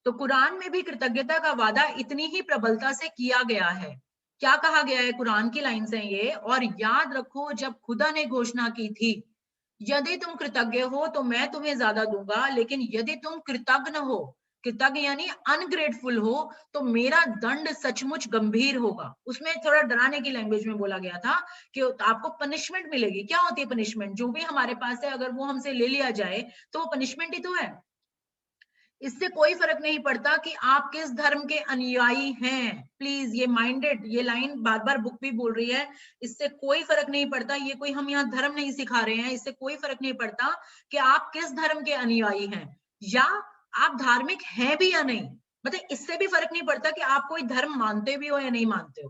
तो कुरान में भी कृतज्ञता का वादा इतनी ही प्रबलता से किया गया है। क्या कहा गया है, कुरान की लाइन से ये, और याद रखो जब खुदा ने घोषणा की थी, यदि तुम कृतज्ञ हो तो मैं तुम्हें ज्यादा दूंगा, लेकिन यदि तुम कृतज्ञ हो, कृतज्ञ यानी अनग्रेटफुल हो, तो मेरा दंड सचमुच गंभीर होगा। उसमें थोड़ा डराने की लैंग्वेज में बोला गया था कि आपको पनिशमेंट मिलेगी। क्या होती है पनिशमेंट? जो भी हमारे पास है अगर वो हमसे ले लिया जाए तो वो पनिशमेंट ही तो है। इससे कोई फर्क नहीं पड़ता कि आप किस धर्म के अनुयायी हैं। प्लीज ये माइंडेड, ये लाइन बार बार बुक भी बोल रही है, इससे कोई फर्क नहीं पड़ता, ये कोई हम यहाँ धर्म नहीं सिखा रहे हैं, इससे कोई फर्क नहीं पड़ता कि आप किस धर्म के अनुयायी हैं या आप धार्मिक हैं भी या नहीं। मतलब इससे भी फर्क नहीं पड़ता कि आप कोई धर्म मानते भी हो या नहीं मानते हो।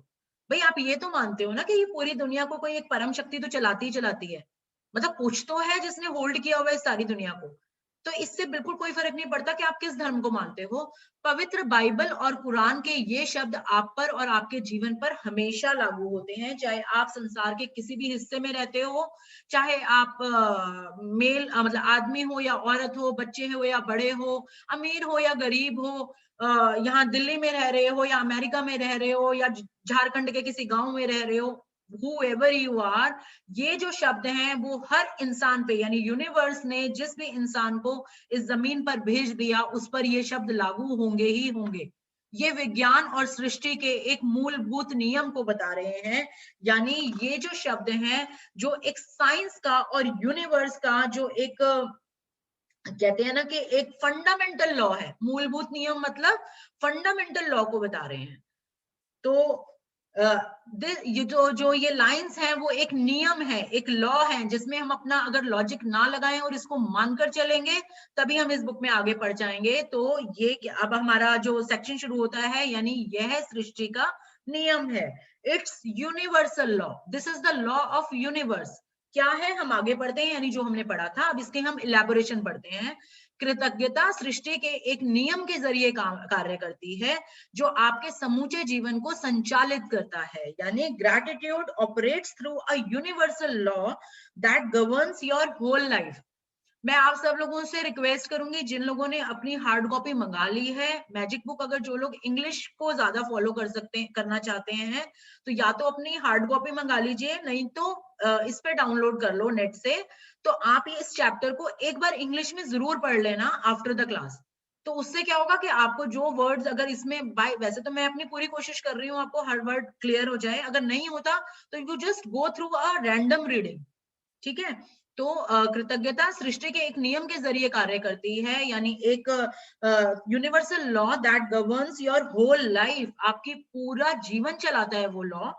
भाई आप ये तो मानते हो ना कि ये पूरी दुनिया को कोई एक परम शक्ति तो चलाती ही चलाती है, मतलब कुछ तो है जिसने होल्ड किया हुआ है इस सारी दुनिया को। तो इससे बिल्कुल कोई फर्क नहीं पड़ता कि आप किस धर्म को मानते हो। पवित्र बाइबल और कुरान के ये शब्द आप पर और आपके जीवन पर हमेशा लागू होते हैं, चाहे आप संसार के किसी भी हिस्से में रहते हो, चाहे आप मतलब आदमी हो या औरत हो, बच्चे हो या बड़े हो, अमीर हो या गरीब हो, यहाँ दिल्ली में रह रहे हो या अमेरिका में रह रहे हो या झारखंड के किसी गांव में रह रहे हो, whoever you are, ये जो शब्द हैं वो हर इंसान पे, यानी यूनिवर्स ने जिस भी इंसान को इस जमीन पर भेज दिया उस पर ये शब्द लागू होंगे ही होंगे। ये विज्ञान और सृष्टि के एक मूलभूत नियम को बता रहे हैं, यानी ये जो शब्द हैं जो एक साइंस का और यूनिवर्स का जो एक कहते हैं ना कि एक फंडामेंटल लॉ है। मूलभूत नियम मतलब फंडामेंटल लॉ को बता रहे हैं। तो ये जो ये लाइंस हैं वो एक नियम है, एक लॉ है, जिसमें हम अपना अगर लॉजिक ना लगाएं और इसको मानकर चलेंगे तभी हम इस बुक में आगे बढ़ जाएंगे। तो ये अब हमारा जो सेक्शन शुरू होता है, यानी यह सृष्टि का नियम है। It's universal law, this is the law of universe. क्या है, हम आगे बढ़ते हैं, यानी जो हमने पढ़ा था अब इसके हम इलेबोरेशन पढ़ते हैं। कृतज्ञता सृष्टि के एक नियम के जरिए कार्य करती है जो आपके समूचे जीवन को संचालित करता है, यानी gratitude operates through a universal law that governs your whole life. मैं आप सब लोगों से रिक्वेस्ट करूंगी, जिन लोगों ने अपनी हार्ड कॉपी मंगा ली है मैजिक बुक, अगर जो लोग इंग्लिश को ज्यादा फॉलो करना चाहते हैं तो या तो अपनी हार्ड कॉपी मंगा लीजिए, नहीं तो इस पे डाउनलोड कर लो नेट से। तो आप ये इस चैप्टर को एक बार इंग्लिश में जरूर पढ़ लेना आफ्टर द क्लास। तो उससे क्या होगा कि आपको जो वर्ड्स अगर इसमें बाय, वैसे तो मैं अपनी पूरी कोशिश कर रही हूँ आपको हर वर्ड क्लियर हो जाए, अगर नहीं होता तो you just go through a random reading, ठीक है। तो कृतज्ञता सृष्टि के एक नियम के जरिए कार्य करती है, यानी एक universal law that governs your whole life, आपकी पूरा जीवन चलाता है वो लॉ।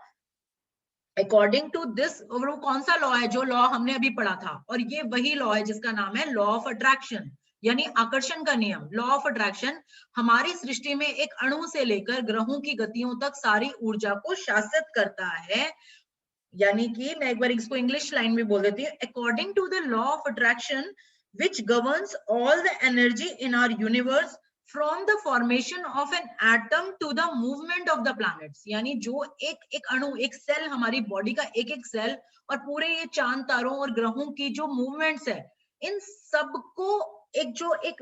अकॉर्डिंग टू दिस, वो कौन सा लॉ है, जो लॉ हमने अभी पढ़ा था, और ये वही लॉ है जिसका नाम है लॉ ऑफ अट्रैक्शन, यानी आकर्षण का नियम। लॉ ऑफ अट्रैक्शन हमारी सृष्टि में एक अणु से लेकर ग्रहों की गतियों तक सारी ऊर्जा को शासित करता है। यानी कि मैं एक बार इसको इंग्लिश लाइन में बोल देती हूँ। According to the law of attraction which governs all the energy in our universe from the formation of an atom to the movement of the planets, यानी जो एक एक अणु, एक सेल, हमारी बॉडी का एक एक सेल, और पूरे ये चांद तारों और ग्रहों की जो मूवमेंट्स है, इन सबको एक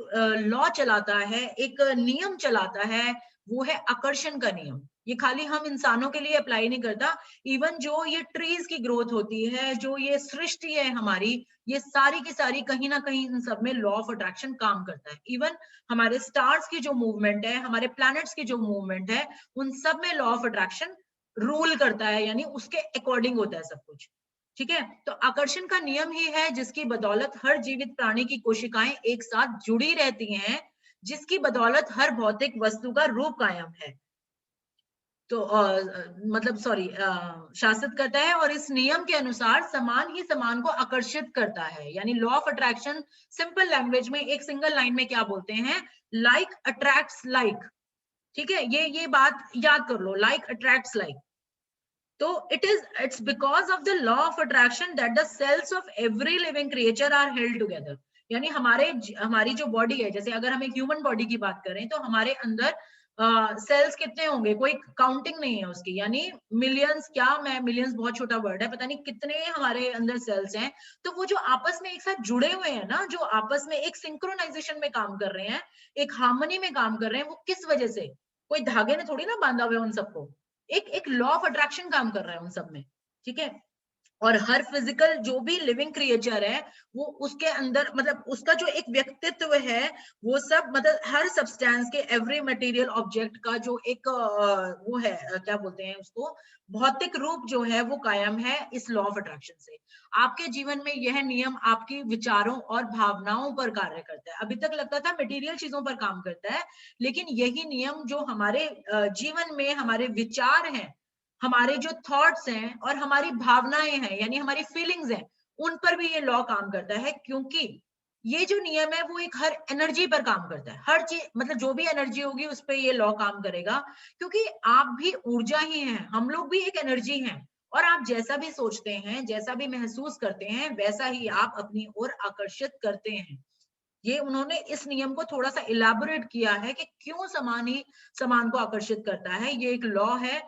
लॉ चलाता है, एक नियम चलाता है, वो है आकर्षण का नियम। ये खाली हम इंसानों के लिए अप्लाई नहीं करता, इवन जो ये ट्रीज की ग्रोथ होती है, जो ये सृष्टि है हमारी, ये सारी की सारी कहीं ना कहीं इन सब में लॉ ऑफ अट्रैक्शन काम करता है। इवन हमारे स्टार्स की जो मूवमेंट है, हमारे प्लैनेट्स की जो मूवमेंट है, उन सब में लॉ ऑफ अट्रैक्शन रूल करता है, यानी उसके अकॉर्डिंग होता है सब कुछ, ठीक है। तो आकर्षण का नियम ही है जिसकी बदौलत हर जीवित प्राणी की कोशिकाएं एक साथ जुड़ी रहती हैं, जिसकी बदौलत हर भौतिक वस्तु का रूप कायम है। तो मतलब सॉरी, शासित करता है, और इस नियम के अनुसार समान ही समान को आकर्षित करता है, यानी law of attraction simple language में एक सिंगल लाइन में क्या बोलते हैं, लाइक अट्रैक्ट्स लाइक, ठीक है। ये बात याद कर लो, लाइक अट्रैक्ट्स लाइक। तो it's because of the law of attraction that the cells of every living creature are held together, यानी हमारी जो बॉडी है, जैसे अगर हम एक ह्यूमन बॉडी की बात करें तो हमारे अंदर सेल्स कितने होंगे, कोई काउंटिंग नहीं है उसकी, यानी मिलियंस, क्या मैं, मिलियंस बहुत छोटा वर्ड है, पता नहीं कितने हमारे अंदर सेल्स हैं। तो वो जो आपस में एक साथ जुड़े हुए हैं ना, जो आपस में एक सिंक्रोनाइजेशन में काम कर रहे हैं, एक हार्मनी में काम कर रहे हैं, वो किस वजह से, कोई धागे ने थोड़ी ना बांधा हुआ है उन सबको, एक लॉ ऑफ अट्रैक्शन काम कर रहा है उन सब में, ठीक है। और हर फिजिकल जो भी लिविंग क्रिएचर है, वो उसके अंदर, मतलब उसका जो एक व्यक्तित्व है, वो सब, मतलब हर सब्सटेंस के, एवरी मटेरियल ऑब्जेक्ट का जो एक वो है, क्या बोलते हैं उसको, भौतिक रूप जो है वो कायम है इस लॉ ऑफ अट्रैक्शन से। आपके जीवन में यह नियम आपकी विचारों और भावनाओं पर कार्य करता है। अभी तक लगता था मटेरियल चीजों पर काम करता है, लेकिन यही नियम जो हमारे जीवन में हमारे विचार हैं, हमारे जो थॉट्स हैं और हमारी भावनाएं हैं, यानी हमारी फीलिंग्स हैं, उन पर भी ये लॉ काम करता है। क्योंकि ये जो नियम है वो एक हर एनर्जी पर काम करता है, हर चीज, मतलब जो भी एनर्जी होगी उस पर ये लॉ काम करेगा, क्योंकि आप भी ऊर्जा ही हैं, हम लोग भी एक एनर्जी हैं, और आप जैसा भी सोचते हैं, जैसा भी महसूस करते हैं, वैसा ही आप अपनी ओर आकर्षित करते हैं। ये उन्होंने इस नियम को थोड़ा सा इलाबोरेट किया है कि क्यों समान ही समान को आकर्षित करता है, ये एक लॉ है।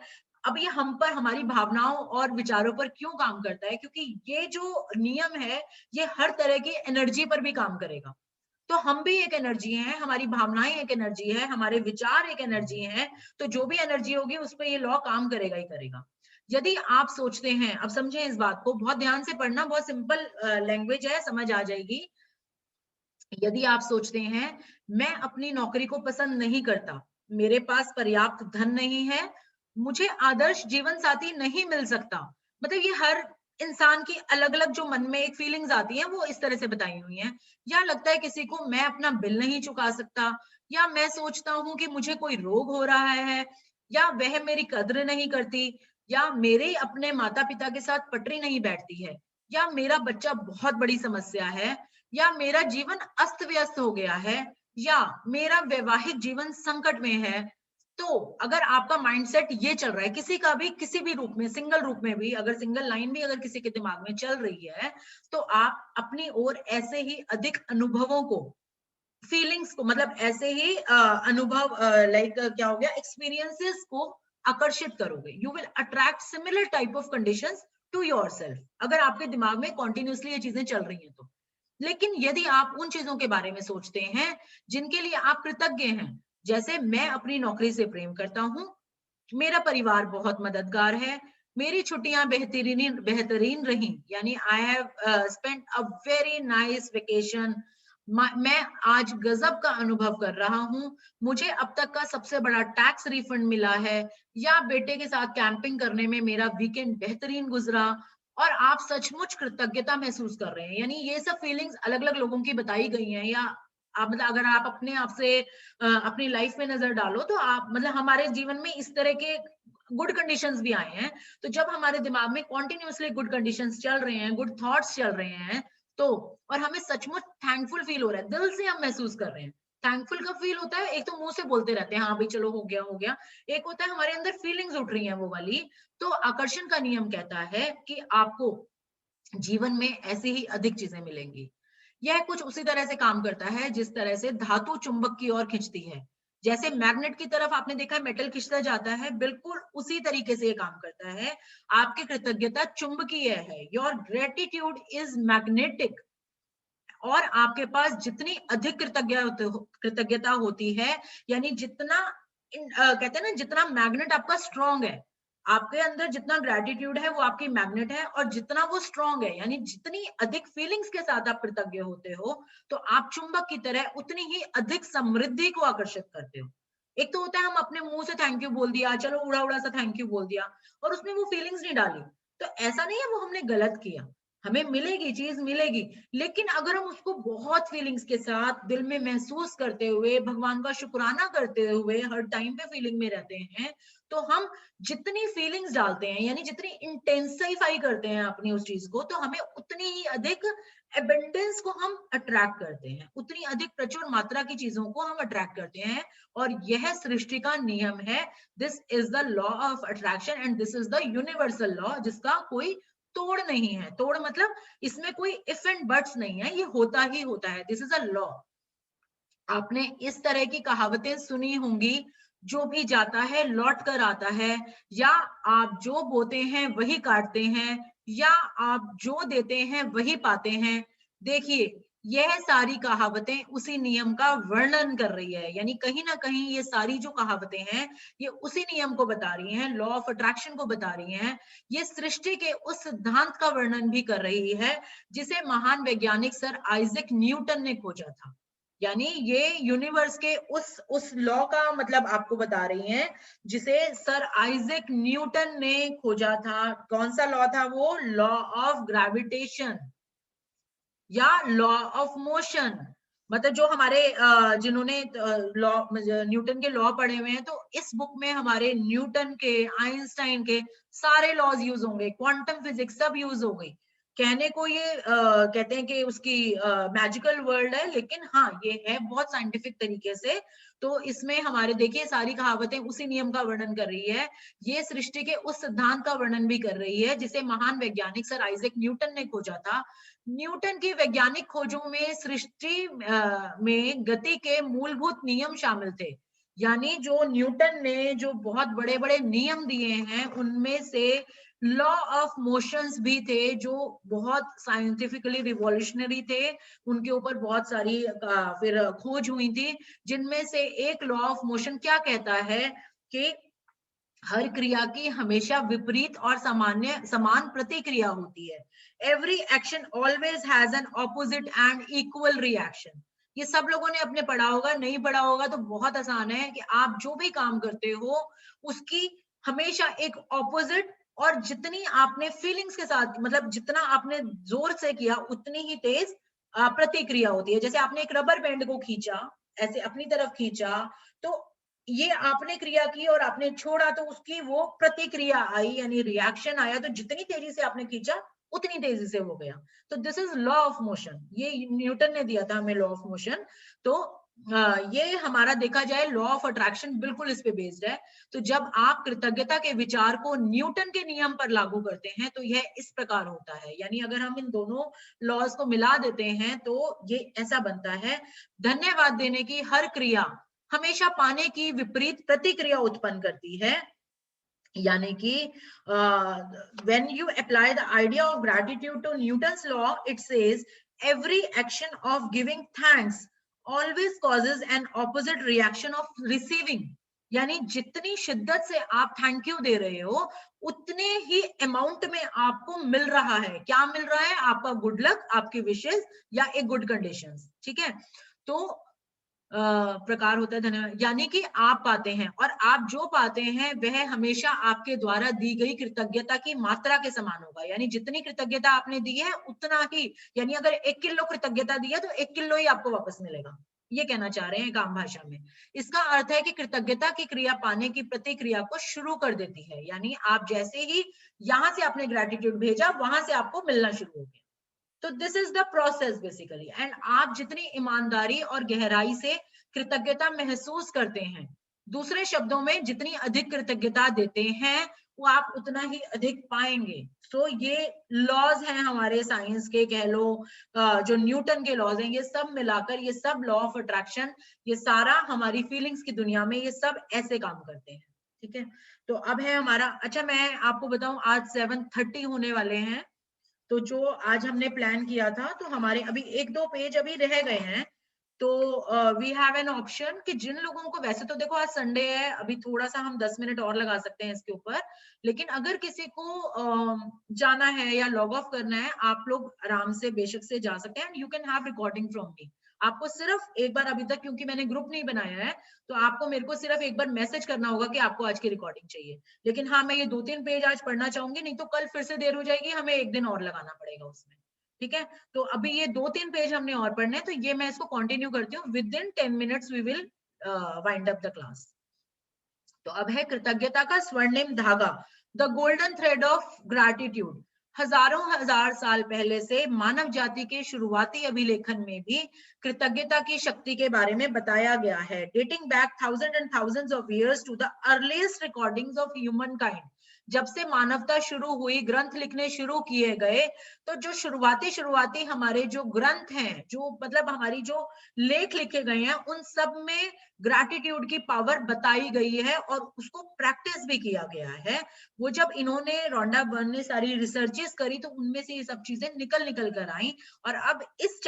अब ये हम पर, हमारी भावनाओं और विचारों पर क्यों काम करता है, क्योंकि ये जो नियम है ये हर तरह की एनर्जी पर भी काम करेगा। तो हम भी एक एनर्जी हैं, हमारी भावनाएं एक एनर्जी है, हमारे विचार एक एनर्जी हैं, तो जो भी एनर्जी होगी उस पर ये लॉ काम करेगा ही करेगा। यदि आप सोचते हैं, अब समझें इस बात को, बहुत ध्यान से पढ़ना, बहुत सिंपल लैंग्वेज है, समझ आ जाएगी। यदि आप सोचते हैं मैं अपनी नौकरी को पसंद नहीं करता, मेरे पास पर्याप्त धन नहीं है, मुझे आदर्श जीवन साथी नहीं मिल सकता, मतलब ये हर इंसान की अलग अलग जो मन में एक फीलिंग्स आती हैं वो इस तरह से बताई हुई हैं। या लगता है किसी को मैं अपना बिल नहीं चुका सकता, या मैं सोचता हूं कि मुझे कोई रोग हो रहा है, या वह मेरी कद्र नहीं करती, या मेरे अपने माता पिता के साथ पटरी नहीं बैठती है, या मेरा बच्चा बहुत बड़ी समस्या है, या मेरा जीवन अस्त व्यस्त हो गया है, या मेरा वैवाहिक जीवन संकट में है, तो अगर आपका माइंडसेट ये चल रहा है, किसी का भी किसी भी रूप में, सिंगल रूप में भी, अगर सिंगल लाइन भी अगर किसी के दिमाग में चल रही है, तो आप अपनी ओर ऐसे ही अधिक अनुभवों को, फीलिंग्स को, मतलब ऐसे ही अनुभव, लाइक क्या हो गया, एक्सपीरियंसेस को आकर्षित करोगे। You will attract similar type of conditions to yourself, अगर आपके दिमाग में कॉन्टिन्यूसली ये चीजें चल रही हैं तो। लेकिन यदि आप उन चीजों के बारे में सोचते हैं जिनके लिए आप कृतज्ञ हैं, जैसे मैं अपनी नौकरी से प्रेम करता हूँ, मेरा परिवार बहुत मददगार है, मेरी छुट्टियां बेहतरीन बेहतरीन रही, यानी I have spent a very nice vacation, मैं आज गजब का अनुभव कर रहा हूँ, मुझे अब तक का सबसे बड़ा टैक्स रिफंड मिला है, या बेटे के साथ कैंपिंग करने में मेरा वीकेंड बेहतरीन गुजरा, और आप सचमुच कृतज्ञता महसूस कर रहे हैं। यानी ये सब फीलिंग्स अलग अलग लोगों की बताई गई हैं, या आप मतलब अगर आप अपने आप से अपनी लाइफ में नजर डालो तो आप मतलब हमारे जीवन में इस तरह के गुड कंडीशंस भी आए हैं। तो जब हमारे दिमाग में कॉन्टिन्यूसली गुड कंडीशंस चल रहे हैं, गुड थॉट्स चल रहे हैं, तो और हमें सचमुच थैंकफुल फील हो रहा है, दिल से हम महसूस कर रहे हैं। थैंकफुल कब फील होता है? एक तो मुंह से बोलते रहते हैं हाँ भाई चलो हो गया हो गया, एक होता है हमारे अंदर फीलिंग्स उठ रही हैं वो वाली। तो आकर्षण का नियम कहता है कि आपको जीवन में ऐसी ही अधिक चीजें मिलेंगी। यह कुछ उसी तरह से काम करता है जिस तरह से धातु चुंबक की ओर खींचती है। जैसे मैग्नेट की तरफ आपने देखा है मेटल खींचता जाता है, बिल्कुल उसी तरीके से ये काम करता है। आपकी कृतज्ञता चुंबकीय है। Your gratitude is magnetic. और आपके पास जितनी अधिक कृतज्ञता होती है, यानी जितना कहते हैं ना, जितना मैग्नेट आपका स्ट्रांग है, आपके अंदर जितना ग्रेटिट्यूड है वो आपकी मैग्नेट है, और जितना वो स्ट्रांग है, यानी जितनी अधिक फीलिंग्स के साथ आप कृतज्ञ होते हो, तो आप चुंबक की तरह उतनी ही अधिक समृद्धि को आकर्षित करते हो। एक तो होता है हम अपने मुंह से थैंक यू बोल दिया, चलो उड़ा उड़ा सा थैंक यू बोल दिया, और उसमें वो फीलिंग्स नहीं डाली, तो ऐसा नहीं है वो हमने गलत किया, हमें मिलेगी, चीज मिलेगी। लेकिन अगर हम उसको बहुत फीलिंग्स के साथ दिल में महसूस करते हुए, भगवान का शुक्राना करते हुए हर टाइम पे फीलिंग में रहते हैं, तो हम जितनी फीलिंग्स डालते हैं, यानी जितनी इंटेंसिफाई करते हैं अपनी उस चीज को, तो हमें उतनी ही अधिक एबंडेंस को हम अट्रैक्ट करते हैं, उतनी अधिक प्रचुर मात्रा की चीजों को हम अट्रैक्ट करते हैं। और यह सृष्टि का नियम है। This is the law of attraction and this is the universal law, जिसका कोई तोड़ नहीं है। तोड़ मतलब इसमें कोई इफ एंड बट्स नहीं है, ये होता ही होता है। This is a law. आपने इस तरह की कहावतें सुनी होंगी, जो भी जाता है लौट कर आता है, या आप जो बोते हैं वही काटते हैं, या आप जो देते हैं वही पाते हैं। देखिए, यह सारी कहावतें उसी नियम का वर्णन कर रही है, यानी कहीं ना कहीं ये सारी जो कहावतें हैं ये उसी नियम को बता रही हैं, लॉ ऑफ अट्रैक्शन को बता रही हैं। ये सृष्टि के उस सिद्धांत का वर्णन भी कर रही है जिसे महान वैज्ञानिक सर आइजैक न्यूटन ने खोजा था। यानी ये यूनिवर्स के उस लॉ का मतलब आपको बता रही हैं जिसे सर आइजैक न्यूटन ने खोजा था। कौन सा लॉ था वो? लॉ ऑफ ग्रेविटेशन या लॉ ऑफ मोशन। मतलब जो हमारे जिन्होंने लॉ न्यूटन के लॉ पढ़े हुए हैं, तो इस बुक में हमारे न्यूटन के, आइंस्टाइन के सारे लॉज यूज होंगे, क्वांटम फिजिक्स सब यूज हो गई। कहने को ये कहते हैं कि उसकी मैजिकल वर्ल्ड है, लेकिन हाँ ये है बहुत साइंटिफिक तरीके से। तो इसमें हमारे देखिए सारी कहावतें उसी नियम का वर्णन कर रही है। ये सृष्टि के उस सिद्धांत का वर्णन भी कर रही है जिसे महान वैज्ञानिक सर आइजैक न्यूटन ने खोजा था। न्यूटन की वैज्ञानिक खोजों में सृष्टि में गति के मूलभूत नियम शामिल थे। यानी जो न्यूटन ने जो बहुत बड़े बड़े नियम दिए हैं, उनमें से लॉ ऑफ मोशंस भी थे जो बहुत साइंटिफिकली रिवॉल्यूशनरी थे। उनके ऊपर बहुत सारी फिर खोज हुई थी, जिनमें से एक लॉ ऑफ मोशन क्या कहता है कि हर क्रिया की हमेशा विपरीत और समान प्रतिक्रिया होती है। Every action always has an opposite and equal reaction. ये सब लोगों ने अपने पढ़ा होगा, नहीं पढ़ा होगा तो बहुत आसान है कि आप जो भी काम करते हो उसकी हमेशा एक ऑपोजिट, और जितनी आपने फीलिंग्स के साथ मतलब जितना आपने जोर से किया उतनी ही तेज प्रतिक्रिया होती है। जैसे आपने एक रबर बैंड को खींचा, ऐसे अपनी तरफ खींचा, तो ये आपने क्रिया की और आपने छोड़ा तो उसकी वो प्रतिक्रिया आई, यानी रिएक्शन आया, तो जितनी तेजी से आपने खींचा उतनी तेजी से हो गया। तो this is law of motion, ये न्यूटन ने दिया था हमें लॉ ऑफ मोशन। तो ये हमारा देखा जाए लॉ ऑफ अट्रैक्शन बिल्कुल इस पे बेस्ड है। तो जब आप कृतज्ञता के विचार को न्यूटन के नियम पर लागू करते हैं तो यह इस प्रकार होता है, यानी अगर हम इन दोनों लॉज को मिला देते हैं तो ये ऐसा बनता है, धन्यवाद देने की हर क्रिया हमेशा पाने की विपरीत प्रतिक्रिया उत्पन्न करती है। यानी कि when you apply the idea of gratitude to Newton's law, it says every action of giving thanks always causes an opposite reaction of receiving. यानी जितनी शिद्दत से आप थैंक यू दे रहे हो उतने ही अमाउंट में आपको मिल रहा है। क्या मिल रहा है? आपका गुड लक, आपकी विशेष या एक गुड कंडीशंस। ठीक है, तो प्रकार होता है धन्यवाद, यानी कि आप पाते हैं और आप जो पाते हैं वह हमेशा आपके द्वारा दी गई कृतज्ञता की मात्रा के समान होगा। यानी जितनी कृतज्ञता आपने दी है उतना ही, यानी अगर 1 किलो कृतज्ञता दी है तो 1 किलो ही आपको वापस मिलेगा, ये कहना चाह रहे हैं काम भाषा में। इसका अर्थ है कि कृतज्ञता की क्रिया पाने की प्रतिक्रिया को शुरू कर देती है, यानी आप जैसे ही यहां से आपने ग्रेटिट्यूड भेजा वहां से आपको मिलना शुरू हो गया। तो this is the process basically. And आप जितनी ईमानदारी और गहराई से कृतज्ञता महसूस करते हैं, दूसरे शब्दों में जितनी अधिक कृतज्ञता देते हैं वो आप उतना ही अधिक पाएंगे। तो ये लॉज हैं हमारे साइंस के, कह लो जो न्यूटन के लॉज हैं, ये सब मिलाकर ये सब लॉ ऑफ अट्रैक्शन, ये सारा हमारी फीलिंग्स की दुनिया में ये सब ऐसे काम करते हैं। ठीक है, तो अब है हमारा, अच्छा मैं आपको बताऊं आज 7:30 होने वाले हैं, तो जो आज हमने प्लान किया था तो हमारे अभी 1-2 पेज अभी रह गए हैं। तो वी हैव एन ऑप्शन कि जिन लोगों को, वैसे तो देखो आज संडे है, अभी थोड़ा सा हम 10 मिनट और लगा सकते हैं इसके ऊपर, लेकिन अगर किसी को जाना है या लॉग ऑफ करना है, आप लोग आराम से बेशक से जा सकते हैं। And you can have recording from me. आपको सिर्फ एक बार, अभी तक क्योंकि मैंने ग्रुप नहीं बनाया है तो आपको मेरे को सिर्फ एक बार मैसेज करना होगा कि आपको आज की रिकॉर्डिंग चाहिए। लेकिन हाँ, मैं ये 2-3 पेज आज पढ़ना चाहूंगी, नहीं तो कल फिर से देर हो जाएगी, हमें एक दिन और लगाना पड़ेगा उसमें। ठीक है, तो अभी ये 2-3 पेज हमने और पढ़ने हैं, तो ये मैं इसको कंटिन्यू करती हूँ। Within 10 minutes we will wind up the class. तो अब है कृतज्ञता का स्वर्णिम धागा, the golden thread of gratitude. हजारों हजार साल पहले से मानव जाति के शुरुआती अभिलेखन में भी कृतज्ञता की शक्ति के बारे में बताया गया है। Dating back thousand and thousands of years to the earliest recordings of humankind. जब से मानवता शुरू हुई, ग्रंथ लिखने शुरू किए गए, तो जो शुरुआती हमारे जो ग्रंथ हैं, जो मतलब हमारी जो लेख लिखे गए हैं, उन सब में ग्रैटिट्यूड की पावर बताई गई है और उसको प्रैक्टिस भी किया गया है। वो जब इन्होंने, रोंडा बर्न ने सारी रिसर्चेस करी तो उनमें से ये सब चीजें निकल कर आई। और अब इस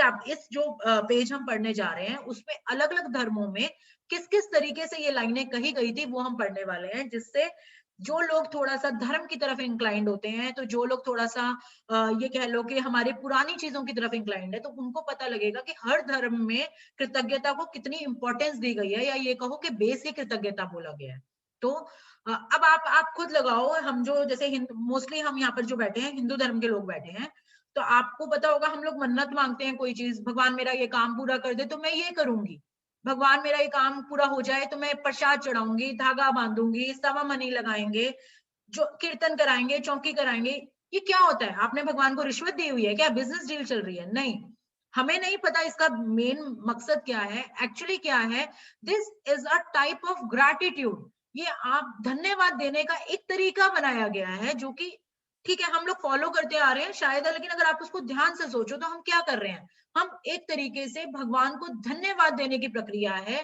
जो पेज हम पढ़ने जा रहे हैं उसमें अलग अलग धर्मों में किस किस तरीके से ये लाइनें कही गई थी वो हम पढ़ने वाले हैं, जिससे जो लोग थोड़ा सा धर्म की तरफ इंक्लाइंड होते हैं, तो जो लोग थोड़ा सा ये कह लो कि हमारे पुरानी चीजों की तरफ इंक्लाइंड है, तो उनको पता लगेगा कि हर धर्म में कृतज्ञता को कितनी इंपॉर्टेंस दी गई है, या ये कहो कि बेसिक कृतज्ञता बोला गया है। तो अब आप खुद लगाओ, हम जो जैसे मोस्टली हम यहाँ पर जो बैठे हैं हिंदू धर्म के लोग बैठे हैं, तो आपको पता होगा हम लोग मन्नत मांगते हैं कोई चीज, भगवान मेरा ये काम पूरा कर दे तो मैं ये करूंगी, भगवान मेरा ये काम पूरा हो जाए तो मैं प्रसाद चढ़ाऊंगी, धागा बांधूंगी, सवा मनी लगाएंगे, जो कीर्तन कराएंगे, चौकी कराएंगे। ये क्या होता है? आपने भगवान को रिश्वत दी हुई है क्या? बिजनेस डील चल रही है? नहीं, हमें नहीं पता इसका मेन मकसद क्या है, एक्चुअली क्या है। This is a type of gratitude. ये आप धन्यवाद देने का एक तरीका बनाया गया है, जो कि ठीक है हम लोग फॉलो करते आ रहे हैं शायद, लेकिन अगर आप उसको ध्यान से सोचो तो हम क्या कर रहे हैं, हम एक तरीके से भगवान को धन्यवाद देने की प्रक्रिया है।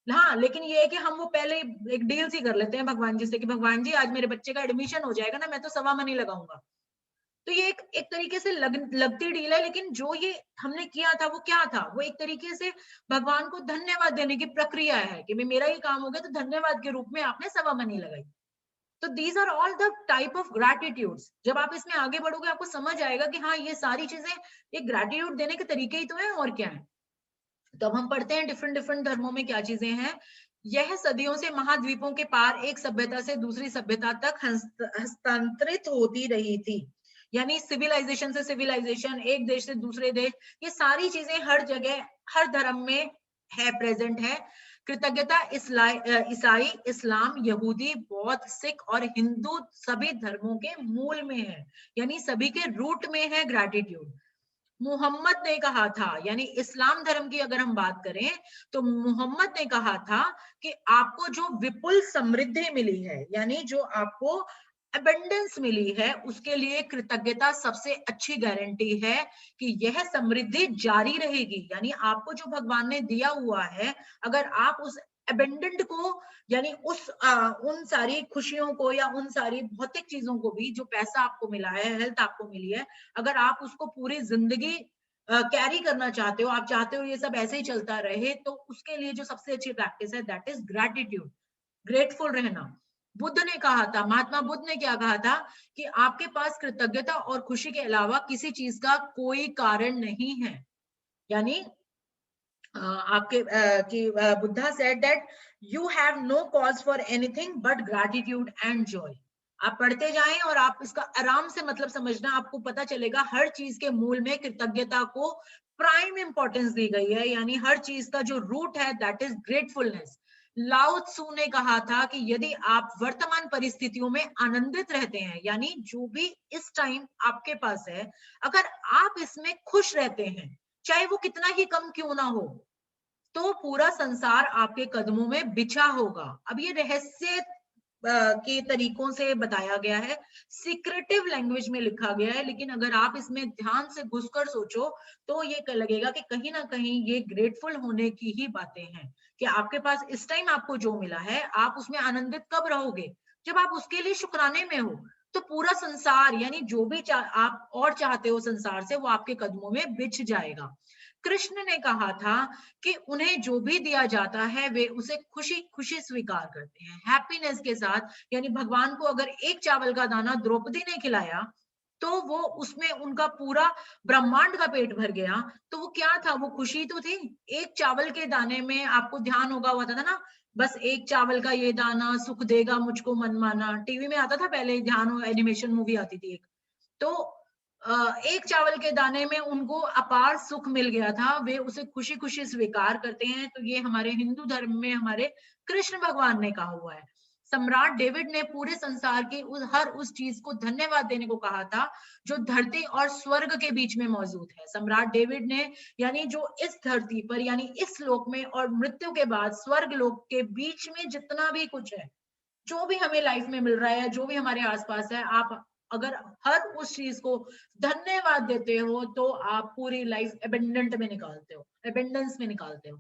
हाँ, लेकिन ये है कि हम वो पहले एक डील सी कर लेते हैं भगवान जी से कि भगवान जी आज मेरे बच्चे का एडमिशन हो जाएगा ना, मैं तो सवा मनी लगाऊंगा। तो ये एक तरीके से लगती डील है, लेकिन जो ये हमने किया था वो क्या था, वो एक तरीके से भगवान को धन्यवाद देने की प्रक्रिया है कि मेरा ये काम हो गया तो धन्यवाद के रूप में आपने सवा मनी लगाई। तो these are all the type of gratitudes. जब आप इसमें आगे बढ़ोगे आपको समझ आएगा कि हाँ ये सारी चीजें ये ग्रैटिट्यूड देने के तरीके ही तो है, और क्या है। तो अब हम पढ़ते हैं डिफरेंट डिफरेंट धर्मों में क्या चीजें हैं। यह सदियों से महाद्वीपों के पार एक सभ्यता से दूसरी सभ्यता तक हस्तांतरित होती रही थी, यानी सिविलाइजेशन से सिविलाइजेशन, एक देश से दूसरे देश, ये सारी चीजें हर जगह हर धर्म में है, प्रेजेंट है। कृतज्ञता ईसाई, इस्लाम, यहूदी, बौद्ध, सिख और हिंदू सभी धर्मों के मूल में है, यानी सभी के रूट में है ग्रैटिट्यूड। मोहम्मद ने कहा था, यानी इस्लाम धर्म की अगर हम बात करें तो मोहम्मद ने कहा था कि आपको जो विपुल समृद्धि मिली है, यानी जो आपको अबंडेंस मिली है, उसके लिए कृतज्ञता सबसे अच्छी गारंटी है कि यह समृद्धि जारी रहेगी। यानी आपको जो भगवान ने दिया हुआ है, अगर आप उस अबेंडेंट को, यानी उन सारी खुशियों को या उन सारी भौतिक चीजों को भी, जो पैसा आपको मिला है, हेल्थ आपको मिली है, अगर आप उसको पूरी जिंदगी कैरी करना चाहते हो, आप चाहते हो ये सब ऐसे ही चलता रहे, तो उसके लिए जो सबसे अच्छी प्रैक्टिस है दैट इज ग्रैटिट्यूड, ग्रेटफुल रहना। बुद्ध ने कहा था, महात्मा बुद्ध ने क्या कहा था कि आपके पास कृतज्ञता और खुशी के अलावा किसी चीज का कोई कारण नहीं है। यानी Buddha said that you have no cause for anything but gratitude and joy. आप पढ़ते जाएं और आप इसका आराम से मतलब समझना, आपको पता चलेगा हर चीज के मूल में कृतज्ञता को प्राइम इंपॉर्टेंस दी गई है, यानी हर चीज का जो रूट है दैट इज ग्रेटफुलनेस। लाओ त्सु ने कहा था कि यदि आप वर्तमान परिस्थितियों में आनंदित रहते हैं, यानी जो भी इस टाइम आपके पास है, अगर आप इसमें खुश रहते हैं, चाहे वो कितना ही कम क्यों ना हो, तो पूरा संसार आपके कदमों में बिछा होगा। अब ये रहस्य के तरीकों से बताया गया है, सीक्रेटिव लैंग्वेज में लिखा गया है, लेकिन अगर आप इसमें ध्यान से घुसकर सोचो तो ये लगेगा कि कहीं ना कहीं ये ग्रेटफुल होने की ही बातें हैं, कि आपके पास इस टाइम आपको जो मिला है, आप उसमें आनंदित कब रहोगे? जब आप उसके लिए शुक्राने में हो। तो पूरा संसार, यानी जो भी आप और चाहते हो संसार से, वो आपके कदमों में बिछ जाएगा। कृष्ण ने कहा था कि उन्हें जो भी दिया जाता है वे उसे खुशी खुशी स्वीकार करते हैं, हैप्पीनेस के साथ। यानी भगवान को अगर एक चावल का दाना द्रौपदी ने खिलाया तो वो उसमें उनका पूरा ब्रह्मांड का पेट भर गया, तो वो क्या था? वो खुशी तो थी। एक चावल के दाने में आपको ध्यान होगा, हुआ था ना, बस एक चावल का ये दाना सुख देगा मुझको मनमाना, टीवी में आता था पहले, ध्यान हो, एनिमेशन मूवी आती थी एक। तो एक चावल के दाने में उनको अपार सुख मिल गया था, वे उसे खुशी खुशी स्वीकार करते हैं। तो ये हमारे हिंदू धर्म में हमारे कृष्ण भगवान ने कहा हुआ है। सम्राट डेविड ने पूरे संसार की हर उस चीज को धन्यवाद देने को कहा था जो धरती और स्वर्ग के बीच में मौजूद है। सम्राट डेविड ने, यानी जो इस धरती पर, यानी इस लोक में और मृत्यु के बाद स्वर्ग लोक के बीच में जितना भी कुछ है, जो भी हमें लाइफ में मिल रहा है, जो भी हमारे आसपास है, आप अगर हर उस चीज को धन्यवाद देते हो तो आप पूरी लाइफ एबेंडेंट में निकालते हो, एबेंडेंस में निकालते हो।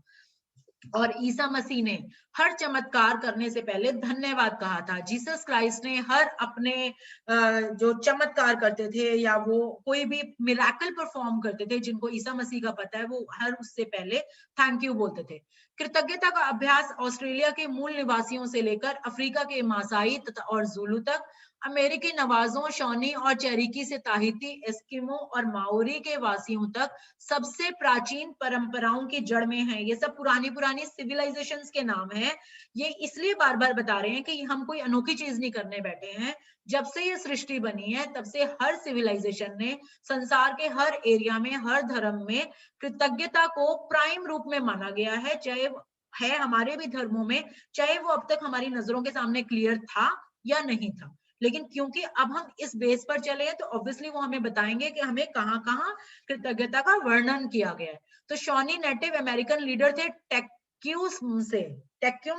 और ईसा मसीह ने हर चमत्कार करने से पहले धन्यवाद कहा था। जीसस क्राइस्ट ने हर अपने जो चमत्कार करते थे या वो कोई भी मिराकल परफॉर्म करते थे, जिनको ईसा मसीह का पता है, वो हर उससे पहले थैंक यू बोलते थे। कृतज्ञता का अभ्यास ऑस्ट्रेलिया के मूल निवासियों से लेकर अफ्रीका के मासाई तथा और जुलू तक, अमेरिकी नवाजों, शॉनी और चेरिकी से ताहिती, एस्किमो और माओरी के वासियों तक सबसे प्राचीन परंपराओं की जड़ में है। ये सब पुरानी पुरानी सिविलाइजेशंस के नाम हैं। ये इसलिए बार बार बता रहे हैं कि हम कोई अनोखी चीज नहीं करने बैठे हैं। जब से ये सृष्टि बनी है तब से हर सिविलाइजेशन ने संसार के हर एरिया में, हर धर्म में कृतज्ञता को प्राइम रूप में माना गया है, चाहे है हमारे भी धर्मों में, चाहे वो अब तक हमारी नजरों के सामने क्लियर था या नहीं था। लेकिन क्योंकि अब हम इस बेस पर चले हैं तो ऑब्वियसली वो हमें बताएंगे कि हमें कहाँ कहाँ कृतज्ञता का वर्णन किया गया है। तो शॉनी नेटिव अमेरिकन लीडर थे टेक्यूम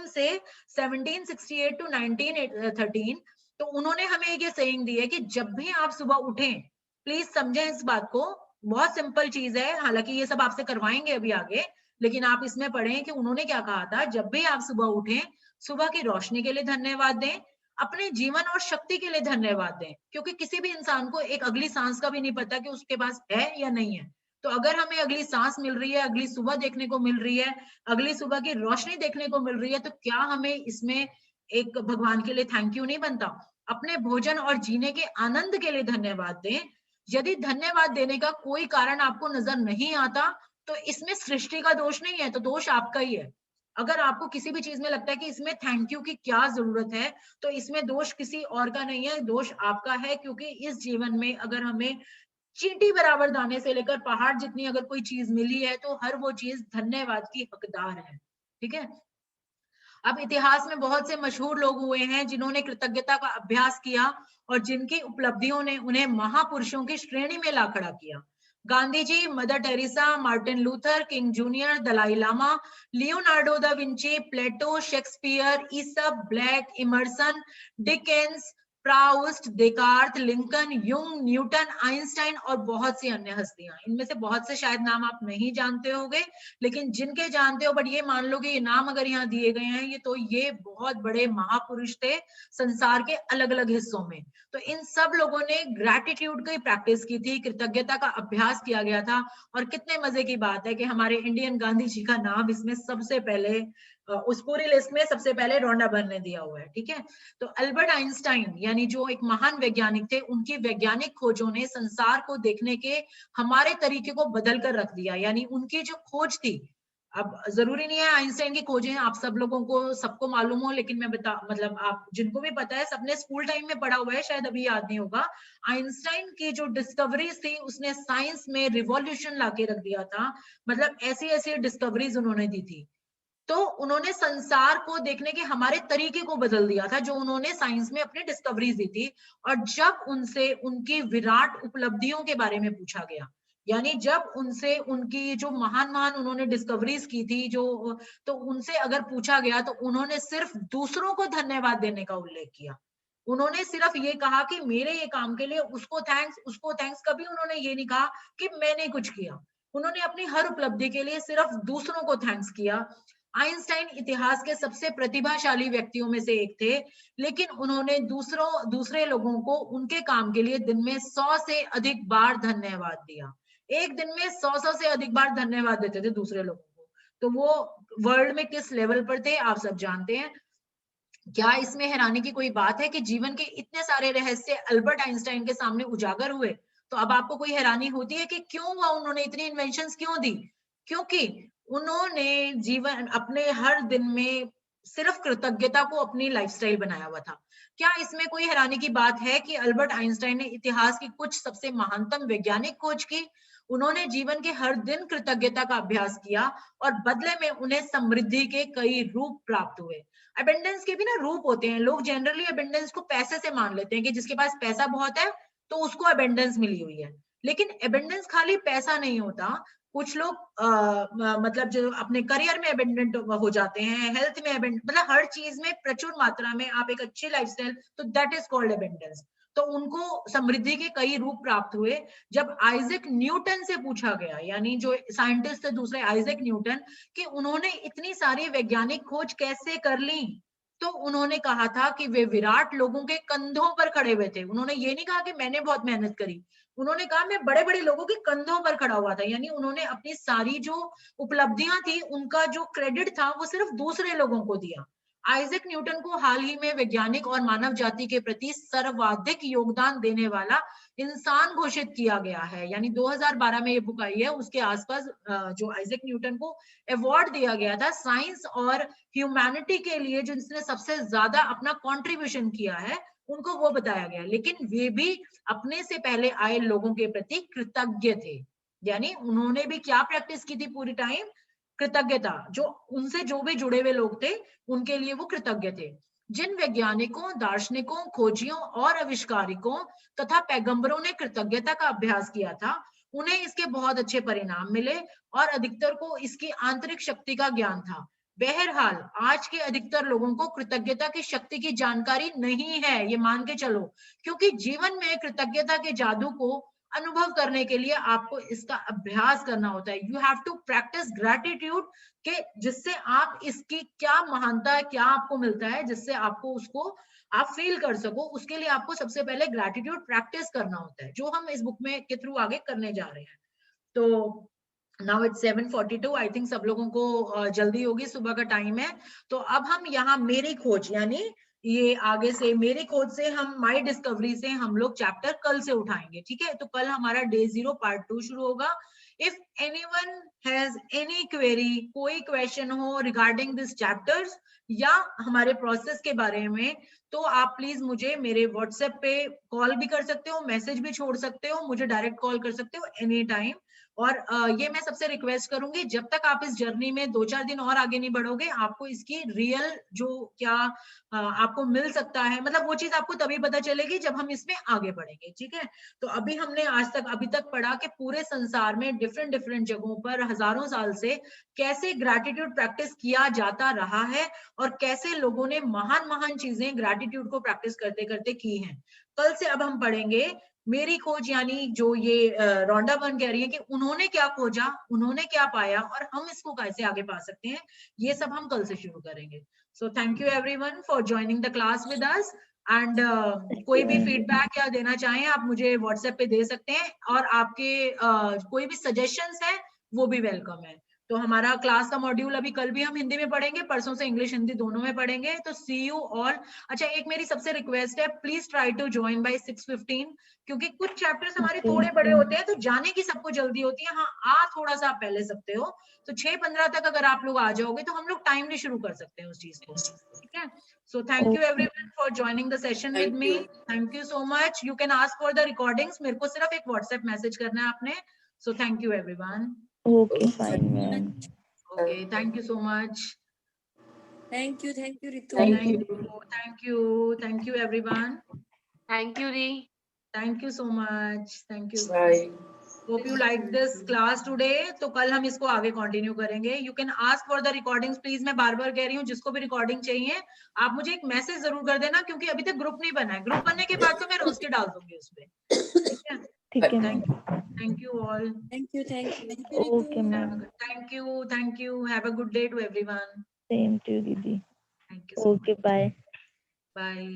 से 1768 टू 1913। तो उन्होंने हमें ये सेइंग दी है कि जब भी आप सुबह उठें, प्लीज समझें इस बात को, बहुत सिंपल चीज है, हालांकि ये सब आपसे करवाएंगे अभी आगे, लेकिन आप इसमें पढ़ें कि उन्होंने क्या कहा था। जब भी आप सुबह उठें, सुबह की रोशनी के लिए धन्यवाद दें, अपने जीवन और शक्ति के लिए धन्यवाद दें, क्योंकि किसी भी इंसान को एक अगली सांस का भी नहीं पता कि उसके पास है या नहीं है। तो अगर हमें अगली सांस मिल रही है, अगली सुबह देखने को मिल रही है, अगली सुबह की रोशनी देखने को मिल रही है, तो क्या हमें इसमें एक भगवान के लिए थैंक यू नहीं बनता? अपने भोजन और जीने के आनंद के लिए धन्यवाद दें। यदि धन्यवाद देने का कोई कारण आपको नजर नहीं आता तो इसमें सृष्टि का दोष नहीं है, तो दोष आपका ही है। अगर आपको किसी भी चीज में लगता है कि इसमें थैंक यू की क्या जरूरत है, तो इसमें दोष किसी और का नहीं है, दोष आपका है। क्योंकि इस जीवन में अगर हमें चींटी बराबर दाने से लेकर पहाड़ जितनी अगर कोई चीज मिली है तो हर वो चीज धन्यवाद की हकदार है। ठीक है। अब इतिहास में बहुत से मशहूर लोग हुए हैं जिन्होंने कृतज्ञता का अभ्यास किया और जिनकी उपलब्धियों ने उन्हें महापुरुषों की श्रेणी में ला खड़ा किया। Gandhi ji, Mother Teresa, Martin Luther King Junior, Dalai Lama, Leonardo da Vinci, Plato, Shakespeare, Aesop, Blake, Emerson, Dickens, Proust, Descartes, Lincoln, Jung, Newton, Einstein और बहुत सी अन्य हस्तियां। इनमें से बहुत से शायद नाम आप नहीं जानते होंगे, लेकिन जिनके जानते हो, बट ये मान लो कि ये नाम अगर यहाँ दिए गए हैं, ये तो ये बहुत बड़े महापुरुष थे संसार के अलग अलग हिस्सों में। तो इन सब लोगों ने ग्रैटिट्यूड की प्रैक्टिस की थी, कृतज्ञता का अभ्यास किया गया था। और कितने मजे की बात है कि हमारे इंडियन गांधी जी का नाम इसमें सबसे पहले, उस पूरी लिस्ट में सबसे पहले रोंडा बर्न ने दिया हुआ है। ठीक है, तो अल्बर्ट आइंस्टाइन यानी जो एक महान वैज्ञानिक थे, उनकी वैज्ञानिक खोजों ने संसार को देखने के हमारे तरीके को बदल कर रख दिया। यानी उनकी जो खोज थी, अब जरूरी नहीं है आइंस्टाइन की खोजें आप सब लोगों को सबको मालूम हो, लेकिन मैं मतलब आप जिनको भी पता है, सबने स्कूल टाइम में पढ़ा हुआ है, शायद अभी याद नहीं होगा। आइंस्टाइन की जो डिस्कवरीज थी उसने साइंस में रिवॉल्यूशन लाके रख दिया था। मतलब ऐसी ऐसी डिस्कवरीज उन्होंने दी थी। तो उन्होंने संसार को देखने के हमारे तरीके को बदल दिया था, जो उन्होंने साइंस में अपनी डिस्कवरीज दी थी। और जब उनसे उनकी विराट उपलब्धियों के बारे में पूछा गया, यानी जब उनसे उनकी जो महान महान उन्होंने डिस्कवरीज की थी, जो तो उनसे अगर पूछा गया तो उन्होंने सिर्फ दूसरों को धन्यवाद देने का उल्लेख किया। उन्होंने सिर्फ ये कहा कि मेरे ये काम के लिए उसको थैंक्स, उसको थैंक्स। कभी उन्होंने ये नहीं कहा कि मैंने कुछ किया। उन्होंने अपनी हर उपलब्धि के लिए सिर्फ दूसरों को थैंक्स किया। आइंस्टाइन इतिहास के सबसे प्रतिभाशाली व्यक्तियों में से एक थे, लेकिन उन्होंने दूसरे लोगों को उनके काम के लिए दिन में 100 से अधिक बार धन्यवाद दिया। एक दिन में 100 से अधिक बार धन्यवाद देते थे दूसरे लोगों को। तो वो वर्ल्ड में किस लेवल पर थे आप सब जानते हैं। क्या इसमें हैरानी की कोई बात है कि जीवन के इतने सारे रहस्य अल्बर्ट आइंस्टाइन के सामने उजागर हुए? तो अब आपको कोई हैरानी होती है कि क्यों हुआ, उन्होंने इतनी इन्वेंशंस क्यों दी? क्योंकि उन्होंने जीवन अपने हर दिन में सिर्फ कृतज्ञता को अपनी लाइफस्टाइल बनाया हुआ था। क्या इसमें कोई हैरानी की बात है कि अल्बर्ट आइंस्टाइन ने इतिहास की कुछ सबसे महानतम वैज्ञानिक खोज की? उन्होंने जीवन के हर दिन कृतज्ञता का अभ्यास किया और बदले में उन्हें समृद्धि के कई रूप प्राप्त हुए। अबेंडेंस के भी ना रूप होते हैं। लोग जनरली अबेंडेंस को पैसे से मान लेते हैं कि जिसके पास पैसा बहुत है तो उसको अबेंडेंस मिली हुई है, लेकिन अबेंडेंस खाली पैसा नहीं होता। कुछ लोग मतलब जो अपने करियर में अबेंडेंट हो जाते हैं, हेल्थ में मतलब हर चीज में प्रचुर मात्रा में आप एक अच्छी लाइफस्टाइल, तो दैट इज कॉल्ड अबेंडेंस। तो उनको समृद्धि के कई रूप प्राप्त हुए। जब आइजैक न्यूटन से पूछा गया, यानी जो साइंटिस्ट थे दूसरे आइजैक न्यूटन, कि उन्होंने इतनी सारी वैज्ञानिक खोज कैसे कर ली, तो उन्होंने कहा था कि वे विराट लोगों के कंधों पर खड़े हुए थे। उन्होंने ये नहीं कहा कि मैंने बहुत मेहनत करी, उन्होंने कहा मैं बड़े बड़े लोगों के कंधों पर खड़ा हुआ था। यानी उन्होंने अपनी सारी जो उपलब्धियां थी उनका जो क्रेडिट था वो सिर्फ दूसरे लोगों को दिया। आइजैक न्यूटन को हाल ही में वैज्ञानिक और मानव जाति के प्रति सर्वाधिक योगदान देने वाला इंसान घोषित किया गया है। यानी 2012 में ये बुक आई है, उसके आसपास जो आइजैक न्यूटन को अवार्ड दिया गया था साइंस और ह्यूमैनिटी के लिए, जो जिसने सबसे ज्यादा अपना कंट्रीब्यूशन किया है, उनको वो बताया गया। लेकिन वे भी अपने से पहले आए लोगों के प्रति कृतज्ञ थे। यानी उन्होंने भी क्या प्रैक्टिस की थी पूरी टाइम? कृतज्ञता। जो उनसे जो भी जुड़े हुए लोग थे उनके लिए वो कृतज्ञ थे। जिन वैज्ञानिकों, दार्शनिकों, खोजियों और आविष्कारिकों तथा पैगंबरों ने कृतज्ञता का अभ्यास किया था, उन्हें इसके बहुत अच्छे परिणाम मिले और अधिकतर को इसकी आंतरिक शक्ति का ज्ञान था। बहरहाल आज के अधिकतर लोगों को कृतज्ञता की शक्ति की जानकारी नहीं है, ये मान के चलो, क्योंकि जीवन में कृतज्ञता के जादू को अनुभव करने के लिए आपको इसका अभ्यास करना होता है। You have to practice gratitude, के जिससे आप इसकी क्या महानता है, क्या आपको मिलता है, जिससे आपको उसको आप फील कर सको, उसके लिए आपको सबसे पहले ग्रैटिट्यूड प्रैक्टिस करना होता है, जो हम इस बुक में के थ्रू आगे करने जा रहे हैं। तो नाउ इट्स 7:42, आई थिंक सब लोगों को जल्दी होगी, सुबह का टाइम है। तो अब हम यहाँ मेरी खोज, यानी ये आगे से मेरी खोज से हम माय डिस्कवरी से हम लोग चैप्टर कल से उठाएंगे। ठीक है, तो कल हमारा डे 0 पार्ट 2 शुरू होगा। If anyone has any query, कोई क्वेश्चन हो रिगार्डिंग दिस चैप्टर्स या हमारे प्रोसेस के बारे में, तो आप प्लीज मुझे मेरे व्हाट्सएप पे कॉल भी कर सकते हो, मैसेज भी छोड़ सकते हो, मुझे डायरेक्ट कॉल कर सकते हो एनी टाइम। और ये मैं सबसे रिक्वेस्ट करूंगी, जब तक आप इस जर्नी में 2-4 दिन और आगे नहीं बढ़ोगे, आपको इसकी रियल जो क्या आपको मिल सकता है, मतलब वो चीज आपको तभी पता चलेगी जब हम इसमें आगे बढ़ेंगे, ठीक है। तो अभी हमने अभी तक पढ़ा कि पूरे संसार में डिफरेंट डिफरेंट जगहों पर हजारों साल से कैसे ग्रैटिट्यूड प्रैक्टिस किया जाता रहा है और कैसे लोगों ने महान महान चीजें ग्रैटिट्यूड को प्रैक्टिस करते करते की हैं। कल से अब हम पढ़ेंगे मेरी खोज, यानी जो ये रोंडा बर्न कह रही है कि उन्होंने क्या खोजा, उन्होंने क्या पाया और हम इसको कैसे आगे पा सकते हैं, ये सब हम कल से शुरू करेंगे। सो thank you everyone for joining the class with us and कोई भी फीडबैक या देना चाहें आप मुझे व्हाट्सएप पे दे सकते हैं, और आपके कोई भी सजेशंस है वो भी वेलकम है। तो हमारा क्लास का मॉड्यूल अभी कल भी हम हिंदी में पढ़ेंगे, परसों से इंग्लिश हिंदी दोनों में पढ़ेंगे। तो सी यू ऑल। अच्छा, एक मेरी सबसे रिक्वेस्ट है, please try to join by 6:15, क्योंकि कुछ चैप्टर्स हमारे थोड़े बड़े होते हैं तो जाने की सबको जल्दी होती है। हाँ, आ थोड़ा सा आप पहले सकते हो, तो 6:15 तक अगर आप लोग आ जाओगे तो हम लोग टाइमली शुरू कर सकते हैं उस चीज को, ठीक है। सो thank you everyone for joining the session with me. Thank you so much. You can ask for the recordings, मेरे को सिर्फ एक व्हाट्सएप मैसेज करना है आपने। सो thank you everyone. Okay, fine, ma'am. Okay, thank you so much. Thank you, Ritu. Thank you everyone. Thank you, Ri. Thank you so much. Thank you. Bye. Hope you like this class today. तो कल हम इसको आगे continue करेंगे. You can ask for the recordings, please. मैं बार बार कह रही हूँ, जिसको भी रिकॉर्डिंग चाहिए आप मुझे एक मैसेज जरूर कर देना, क्योंकि अभी तक ग्रुप नहीं बना है. ग्रुप बनने के बाद तो मैं रोज के डाल दूंगी उसपे, ठीक है. ठीक है ma'am. Thank you all. Thank you, Ritu. Okay, ma'am. Thank you. Have a good day to everyone. Same to you, Didi. Thank you so Okay, much. bye. Bye.